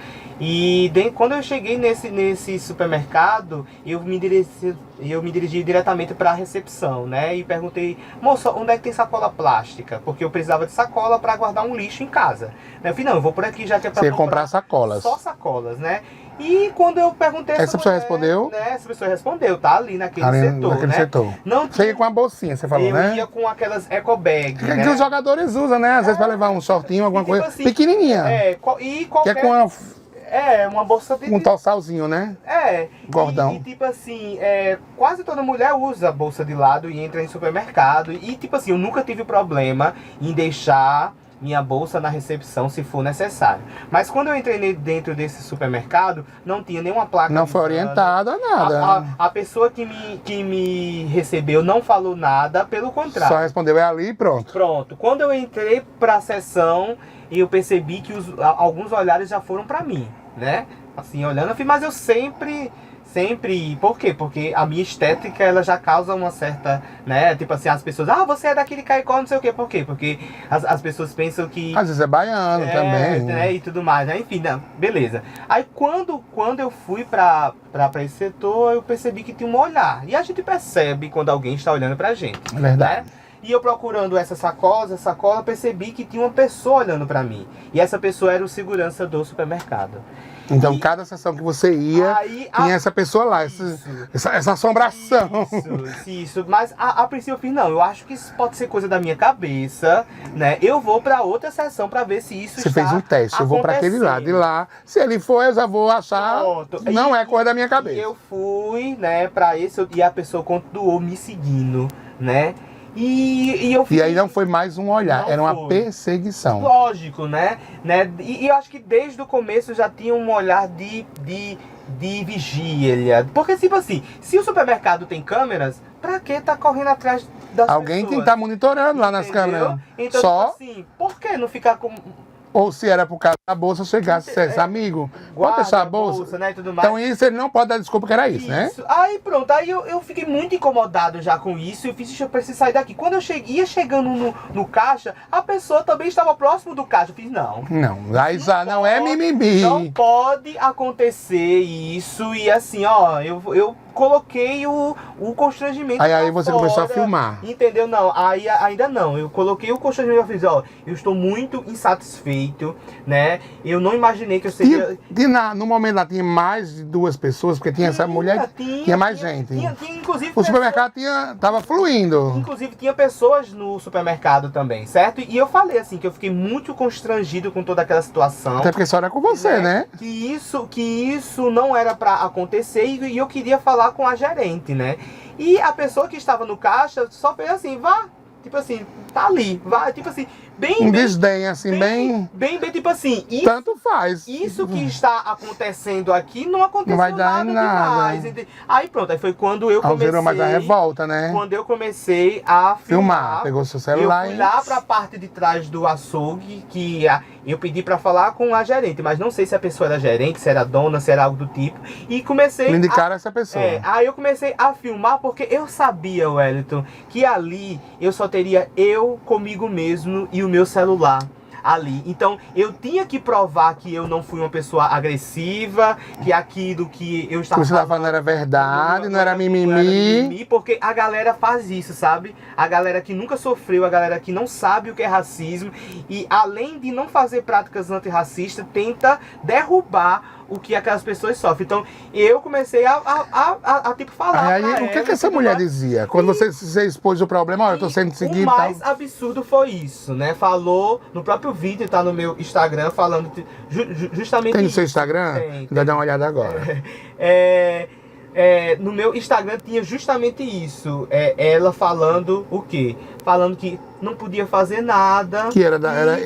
E quando eu cheguei nesse supermercado, eu me dirigi diretamente para a recepção, né? E perguntei: moça, onde é que tem sacola plástica? Porque eu precisava de sacola para guardar um lixo em casa. Eu falei: não, eu vou por aqui já que é para comprar sacolas. Só sacolas, né? E quando eu perguntei... Essa pessoa respondeu? Né, essa pessoa respondeu, tá ali naquele setor, naquele né? setor. Não você ia com uma bolsinha, você falou, né? Eu ia com aquelas eco bags, que os jogadores usam, né? Às vezes para levar um shortinho, alguma coisa assim, pequenininha. E qualquer... Que é com uma bolsa de... um tossalzinho, né? Gordão. E tipo assim, quase toda mulher usa a bolsa de lado e entra em supermercado. E tipo assim, eu nunca tive problema em deixar minha bolsa na recepção se for necessário. Mas quando eu entrei dentro desse supermercado, não tinha nenhuma placa. Não foi orientado a nada. A pessoa que me recebeu não falou nada, pelo contrário. Só respondeu, é ali e pronto. Pronto. Quando eu entrei para a sessão, eu percebi que alguns olhares já foram para mim, né? Assim, olhando, mas eu sempre... Por quê? Porque a minha estética, ela já causa uma certa, né? Tipo assim, as pessoas, você é daquele Caicó, não sei o quê. Por quê? Porque as pessoas pensam que... Às vezes é baiano também. Né? E tudo mais, né? Enfim, não, beleza. Aí quando eu fui pra esse setor, eu percebi que tinha um olhar. E a gente percebe quando alguém está olhando pra gente. É verdade. Né? E eu procurando essa sacola, percebi que tinha uma pessoa olhando pra mim. E essa pessoa era o segurança do supermercado. Então, cada sessão que você ia, tinha essa pessoa lá, essa assombração. Isso. Mas a princípio eu fiz, não, eu acho que isso pode ser coisa da minha cabeça, né? Eu vou pra outra sessão pra ver se isso Você fez um teste, eu vou pra aquele lado. E lá, se ele for, eu já vou achar, não é coisa da minha cabeça. Eu fui, né, pra esse, e a pessoa continuou me seguindo, né? E eu E aí não foi mais um olhar, era uma perseguição. Lógico, né? E eu acho que desde o começo já tinha um olhar de vigília. Porque, tipo assim, se o supermercado tem câmeras, pra que tá correndo atrás das Alguém tem que pessoas? estar monitorando lá nas câmeras. Então, só tipo assim, por que não ficar com... Ou se era por causa da bolsa, chegasse, amigo, pode deixar a bolsa? Né, e tudo mais. Então isso ele não pode dar desculpa que era isso, né? Aí pronto, aí eu fiquei muito incomodado já com isso. Eu fiz, eu preciso sair daqui. Quando eu ia chegando no caixa, a pessoa também estava próximo do caixa. Eu fiz, não. Não, aí já não é mimimi. Não pode acontecer isso. E assim, ó, eu coloquei o constrangimento. Aí você começou a filmar. Entendeu? Não, aí ainda não. Eu coloquei o constrangimento. Eu fiz, ó, eu estou muito insatisfeito, né? Eu não imaginei que eu seria... No momento lá tinha mais de 2 pessoas, porque tinha essa mulher, tinha mais gente. Tinha, inclusive, o supermercado tava fluindo. Inclusive tinha pessoas no supermercado também, certo? E eu falei assim, que eu fiquei muito constrangido com toda aquela situação. Até porque só era com você, né? Que isso não era pra acontecer e eu queria falar com a gerente, né? E a pessoa que estava no caixa só fez assim, vá, tipo assim, tá ali, vá, tipo assim, bem... desdém, assim, bem, tipo assim... Tanto faz. Isso que está acontecendo aqui não aconteceu, não vai dar nada demais. Aí pronto, aí foi quando eu comecei... Gerou mais a revolta, né? Quando eu comecei a filmar. Pegou seu celular. Eu fui lá pra parte de trás do açougue, que eu pedi pra falar com a gerente, mas não sei se a pessoa era gerente, se era dona, se era algo do tipo. E comecei... Me indicaram essa pessoa. Aí eu comecei a filmar porque eu sabia, Wellington, que ali eu só teria eu comigo mesmo e o meu celular ali. Então eu tinha que provar que eu não fui uma pessoa agressiva, que aquilo que eu estava falando era verdade, não era mimimi. Porque a galera faz isso, sabe? A galera que nunca sofreu, a galera que não sabe o que é racismo e além de não fazer práticas antirracistas, tenta derrubar o que aquelas pessoas sofrem. Então, eu comecei a tipo, falar aí, o que essa mulher dizia? Quando você expôs o problema, olha, eu tô sendo seguido. O mais absurdo foi isso, né? Falou no próprio vídeo, tá no meu Instagram, falando justamente Tem no isso. seu Instagram? Vai dar uma olhada agora. No meu Instagram tinha justamente isso. Ela falando o quê? Falando que não podia fazer nada. Que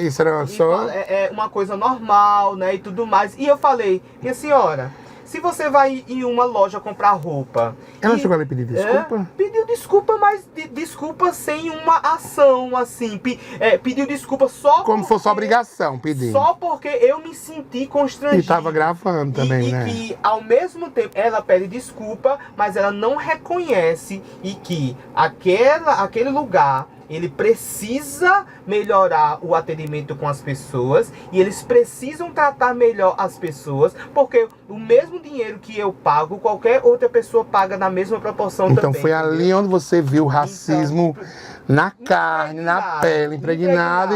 isso era só... uma coisa normal, né? E tudo mais. E eu falei, minha senhora, se você vai em uma loja comprar roupa... Ela chegou a pedir desculpa? Pediu desculpa, mas desculpa sem uma ação, assim. Pediu desculpa só como fosse obrigação pedir. Só porque eu me senti constrangido. E tava gravando também, né? E que, ao mesmo tempo, ela pede desculpa, mas ela não reconhece e que aquele lugar... Ele precisa melhorar o atendimento com as pessoas e eles precisam tratar melhor as pessoas, porque o mesmo dinheiro que eu pago, qualquer outra pessoa paga na mesma proporção também. Então foi ali onde você viu o racismo na carne, na pele, impregnado.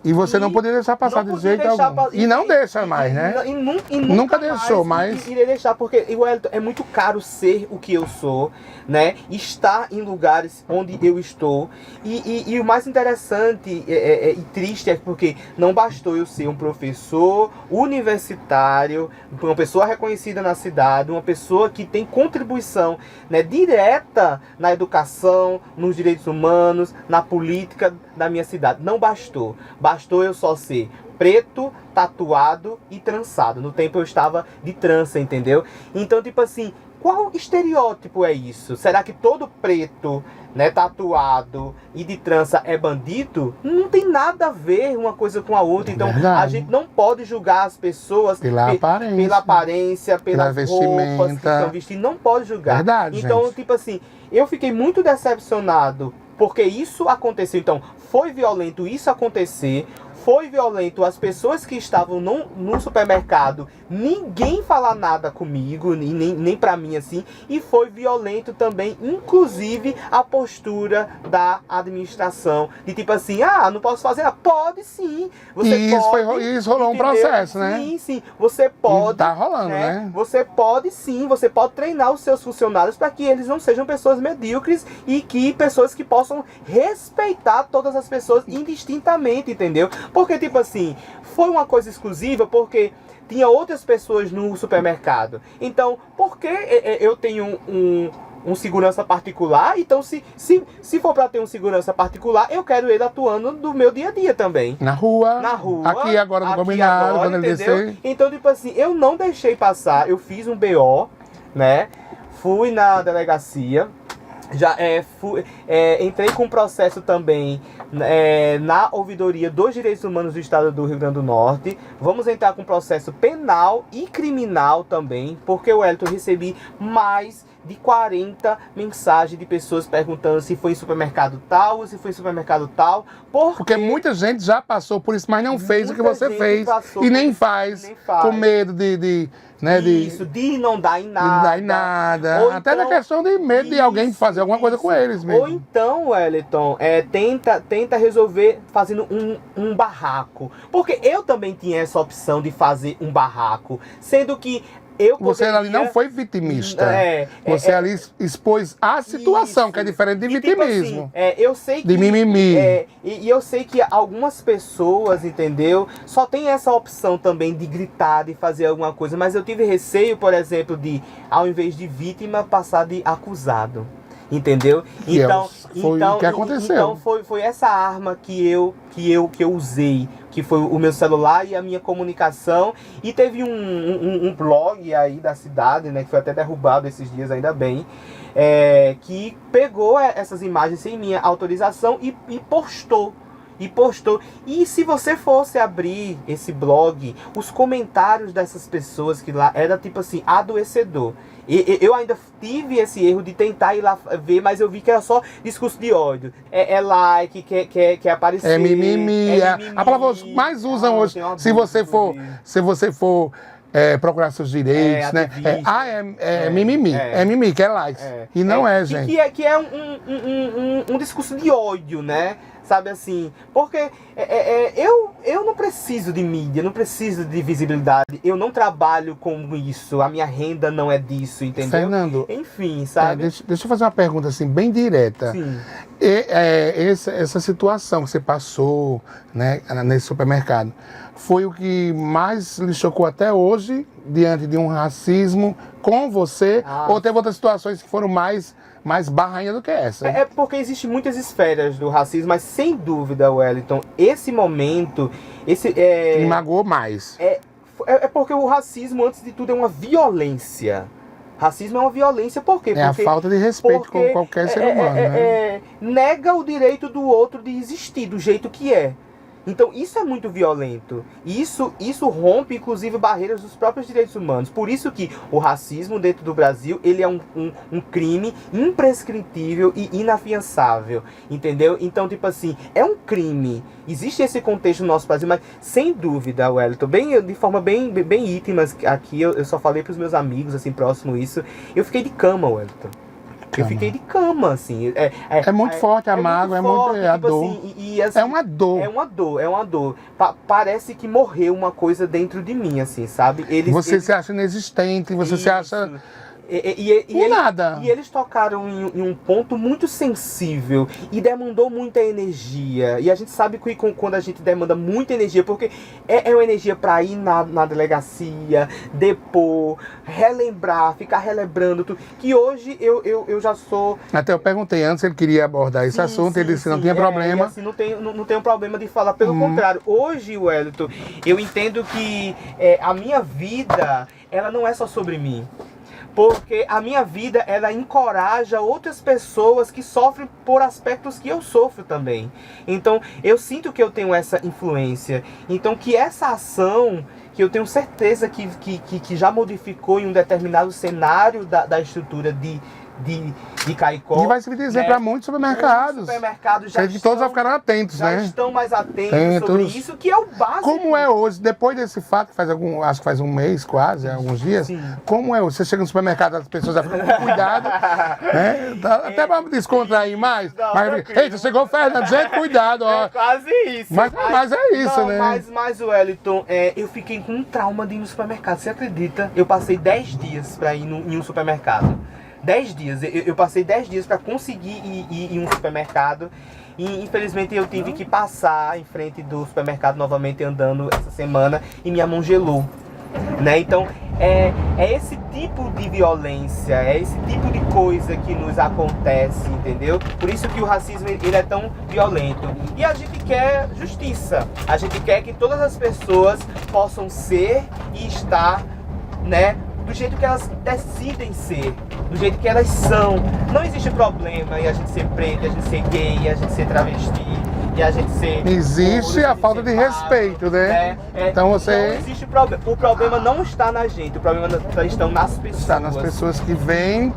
E você não poderia deixar passar de jeito algum. E não deixa mais, né? E nunca deixou mais. Iria deixar, porque é muito caro ser o que eu sou, né? Estar em lugares onde eu estou. E o mais interessante e triste é porque não bastou eu ser um professor universitário, uma pessoa reconhecida na cidade, uma pessoa que tem contribuição, né, direta na educação, nos direitos humanos, na política da minha cidade. Não bastou. Bastou eu só ser preto, tatuado e trançado. No tempo eu estava de trança, entendeu? Então, tipo assim, qual estereótipo é isso? Será que todo preto, né, tatuado e de trança é bandido? Não tem nada a ver uma coisa com a outra. Então, a gente não pode julgar as pessoas pela aparência, pelas roupas que estão vestindo. Não pode julgar. Verdade, então, gente. tipo assim, eu fiquei muito decepcionado porque isso aconteceu. Então, foi violento isso acontecer. Foi violento as pessoas que estavam no supermercado, ninguém falar nada comigo, nem pra mim assim. E foi violento também, inclusive, a postura da administração. De tipo assim, não posso fazer nada. Pode sim, você pode. Isso rolou, entendeu? Um processo, né? Sim, você pode. E tá rolando, né? Você pode sim, você pode treinar os seus funcionários para que eles não sejam pessoas medíocres e que pessoas que possam respeitar todas as pessoas indistintamente, entendeu? Porque, tipo assim, foi uma coisa exclusiva porque tinha outras pessoas no supermercado. Então, por que eu tenho um segurança particular? Então, se for para ter um segurança particular, eu quero ele atuando no meu dia a dia também. Na rua. Aqui agora no combinado, quando ele descer. Então, tipo assim, eu não deixei passar. Eu fiz um BO, né? Fui na delegacia. Já entrei com processo também na ouvidoria dos direitos humanos do estado do Rio Grande do Norte. Vamos entrar com processo penal e criminal também, porque eu recebi mais de 40 mensagens de pessoas perguntando se foi em supermercado tal ou se foi em supermercado tal. Porque muita gente já passou por isso, mas não fez o que você fez e nem faz, com medo de não dar em nada. Ou até então, na questão de medo de alguém fazer alguma coisa com eles mesmo. Ou então, Wellington, tenta resolver fazendo um barraco. Porque eu também tinha essa opção de fazer um barraco, sendo que você ali não foi vitimista. Você ali expôs a situação, isso, que é diferente de vitimismo. Tipo assim, eu sei que, de mimimi. E eu sei que algumas pessoas, entendeu, só tem essa opção também de gritar, de fazer alguma coisa. Mas eu tive receio, por exemplo, de, ao invés de vítima, passar de acusado. Entendeu? Então, foi o que aconteceu. Então foi essa arma que eu usei, que foi o meu celular e a minha comunicação. E teve um blog aí da cidade, né, que foi até derrubado esses dias, ainda bem, que pegou essas imagens sem minha autorização e postou. E se você fosse abrir esse blog, os comentários dessas pessoas que lá era tipo assim, adoecedor. Eu ainda tive esse erro de tentar ir lá ver, mas eu vi que era só discurso de ódio. Like, quer aparecer. É mimimi. A palavra que mais usam hoje, se você for procurar seus direitos, né? Mimimi. É mimimi, que é likes. E não gente. Que é um discurso de ódio, né? Sabe assim, porque eu não preciso de mídia, não preciso de visibilidade, eu não trabalho com isso, a minha renda não é disso, entendeu? Fernando, enfim, sabe? Deixa eu fazer uma pergunta assim, bem direta. Sim. Essa situação que você passou, né, nesse supermercado, foi o que mais lhe chocou até hoje, diante de um racismo com você, ou teve outras situações que foram mais barrainha do que essa? Porque existem muitas esferas do racismo, mas sem dúvida, Wellington, esse momento... Me magoou mais. Porque o racismo, antes de tudo, é uma violência. Racismo é uma violência, por quê? Porque a falta de respeito com qualquer ser humano, né? Nega o direito do outro de existir do jeito que é. Então isso é muito violento. Isso rompe, inclusive, barreiras dos próprios direitos humanos. Por isso que o racismo dentro do Brasil, ele é um crime imprescritível e inafiançável. Entendeu? Então, tipo assim, é um crime. Existe esse contexto no nosso Brasil, mas sem dúvida, Wellington, de forma bem íntima, aqui eu só falei pros meus amigos, assim, próximo isso. Eu fiquei de cama, Wellington. Eu fiquei de cama, assim. É muito forte a mágoa, é muito a dor. Assim, assim, é uma dor. É uma dor. Parece que morreu uma coisa dentro de mim, assim, sabe? Você se acha inexistente, você se acha Nada. E eles tocaram em um ponto muito sensível e demandou muita energia. E a gente sabe que quando a gente demanda muita energia, porque é uma energia para ir na delegacia, depor, relembrar, ficar relembrando tudo. Que hoje eu já sou... Até eu perguntei antes se ele queria abordar esse assunto, ele disse que não tinha problema. Assim, não tem problema de falar, pelo contrário. Hoje, Wellington, eu entendo que a minha vida, ela não é só sobre mim. Porque a minha vida, ela encoraja outras pessoas que sofrem por aspectos que eu sofro também. Então, eu sinto que eu tenho essa influência. Então, que essa ação, que eu tenho certeza que já modificou em um determinado cenário da estrutura de Caicó. E vai se dizer para muitos supermercados. Os supermercados já todos vão ficar atentos, já né? estão mais atentos sobre isso, que é o básico. Como é hoje, depois desse fato, acho que faz um mês quase, alguns dias, Sim. como é hoje? Você chega no supermercado, as pessoas já ficam com cuidado, né? Até para descontrair mais. Mas, eita, chegou o Fernando, gente, cuidado, ó. É quase isso. Mas é isso, não, né? Mas Wellington, eu fiquei com um trauma de ir no supermercado, você acredita? Eu passei 10 dias para ir em um supermercado. 10 dias, eu passei 10 dias para conseguir ir em um supermercado e infelizmente eu tive que passar em frente do supermercado novamente andando essa semana e minha mão gelou, né? Então é esse tipo de violência, é esse tipo de coisa que nos acontece, entendeu? Por isso que o racismo ele é tão violento. E a gente quer justiça, a gente quer que todas as pessoas possam ser e estar, né, do jeito que elas decidem ser, do jeito que elas são. Não existe problema em a gente ser preto, a gente ser gay, a gente ser travesti, e a gente ser... Existe a falta de respeito, né? Então você... Não existe problema. O problema não está na gente, o problema está nas pessoas. Está nas pessoas que vêm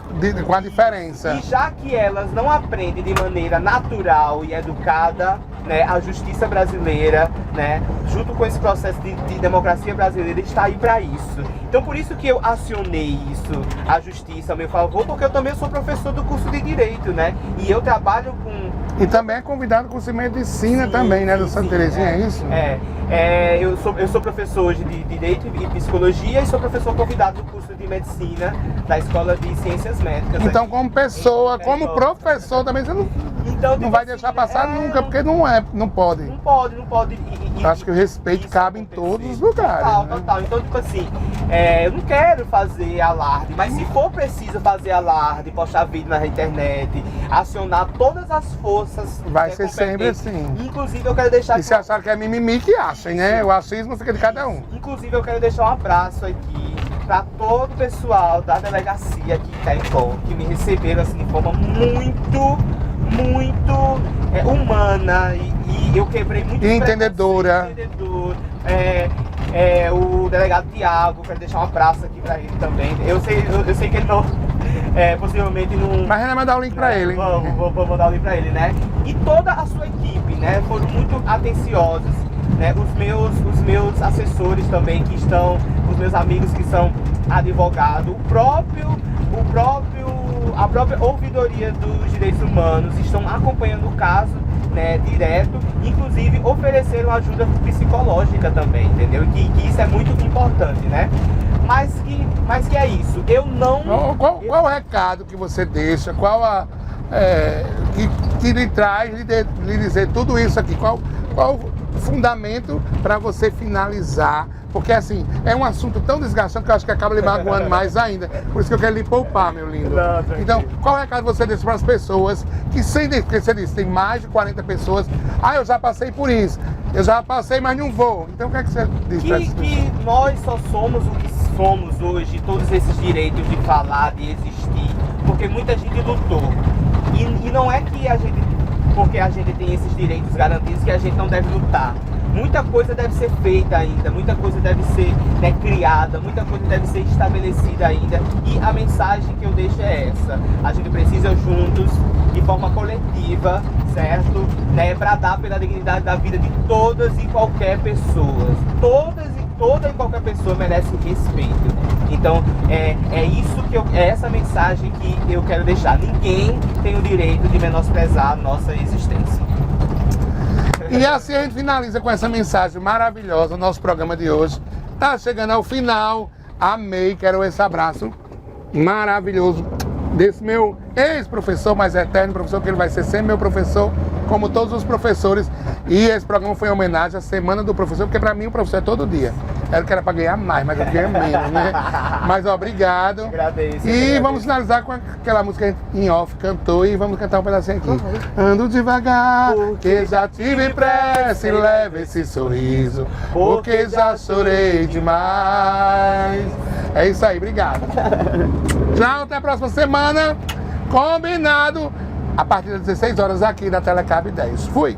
com a diferença. E já que elas não aprendem de maneira natural e educada, né, a justiça brasileira, né, junto com esse processo de democracia brasileira, está aí para isso. Então por isso que eu acionei isso, a justiça a meu favor, porque eu também sou professor do curso de Direito, né? E eu trabalho com... E também é convidado com curso de Medicina também, né? Do Santa Terezinha, é isso? Eu sou professor hoje de Direito e Psicologia e sou professor convidado do curso de Medicina da Escola de Ciências Médicas. Então, como pessoa, como professor também, você não vai deixar passar nunca, porque não pode. Não pode. Acho que o respeito cabe em todos os lugares. Total. Então, tipo assim, eu não quero fazer alarde, mas se for preciso fazer alarde, postar vídeo na internet, acionar todas as forças... Vai ser sempre assim. Inclusive, eu quero deixar... E se acharam que é mimimi, que achem, né? O achismo fica de cada um. Inclusive, eu quero deixar um abraço aqui para todo o pessoal da delegacia aqui em Caicó, que me receberam assim de forma muito humana e eu quebrei muito. E entendedora. O delegado Tiago, quero deixar um abraço aqui para ele também. Eu sei que ele não... possivelmente não... Mas ainda mandar o link para ele. Vou mandar o link para ele, né? E toda a sua equipe, né? Foram muito atenciosos, né? Os meus assessores também que estão, os meus amigos que são advogados, a própria ouvidoria dos direitos humanos estão acompanhando o caso, né, direto, inclusive ofereceram ajuda psicológica também, entendeu? Que isso é muito importante, né? Mas que é isso, eu não... Qual o recado que você deixa, que lhe traz, lhe dizer tudo isso aqui, qual o fundamento para você finalizar? Porque assim, é um assunto tão desgastante que eu acho que acaba lhe magoando mais ainda. Por isso que eu quero lhe poupar, meu lindo. Então, qual recado você deixa para as pessoas que porque você disse, tem mais de 40 pessoas. Eu já passei por isso. Eu já passei, mas não vou. Então o que é que você diz para essas pessoas? Que nós só somos o que somos hoje, todos esses direitos de falar, de existir, porque muita gente lutou. E não é que porque a gente tem esses direitos garantidos, que a gente não deve lutar. Muita coisa deve ser feita ainda, muita coisa deve ser, né, criada, muita coisa deve ser estabelecida ainda. E a mensagem que eu deixo é essa: a gente precisa juntos, de forma coletiva, certo? Né, bradar pela dignidade da vida de todas e qualquer pessoa. Toda e qualquer pessoa merece respeito. Então é essa mensagem que eu quero deixar. Ninguém tem o direito de menosprezar a nossa existência. E assim a gente finaliza com essa mensagem maravilhosa o nosso programa de hoje. Tá chegando ao final. Amei, quero esse abraço. maravilhoso desse meu ex-professor, mas eterno professor, que ele vai ser sempre meu professor, como todos os professores. E esse programa foi em homenagem à Semana do Professor, porque para mim o professor é todo dia. Era que era para ganhar mais, mas eu ganhei menos, né? Mas obrigado. Agradeço. E vamos finalizar com aquela música em off, cantou, e vamos cantar um pedacinho aqui. Ando devagar, porque já tive pressa e leve esse sorriso, porque já chorei demais. É isso aí, obrigado. Tchau, até a próxima semana. Combinado, a partir das 16 horas aqui na Telecab 10. Fui!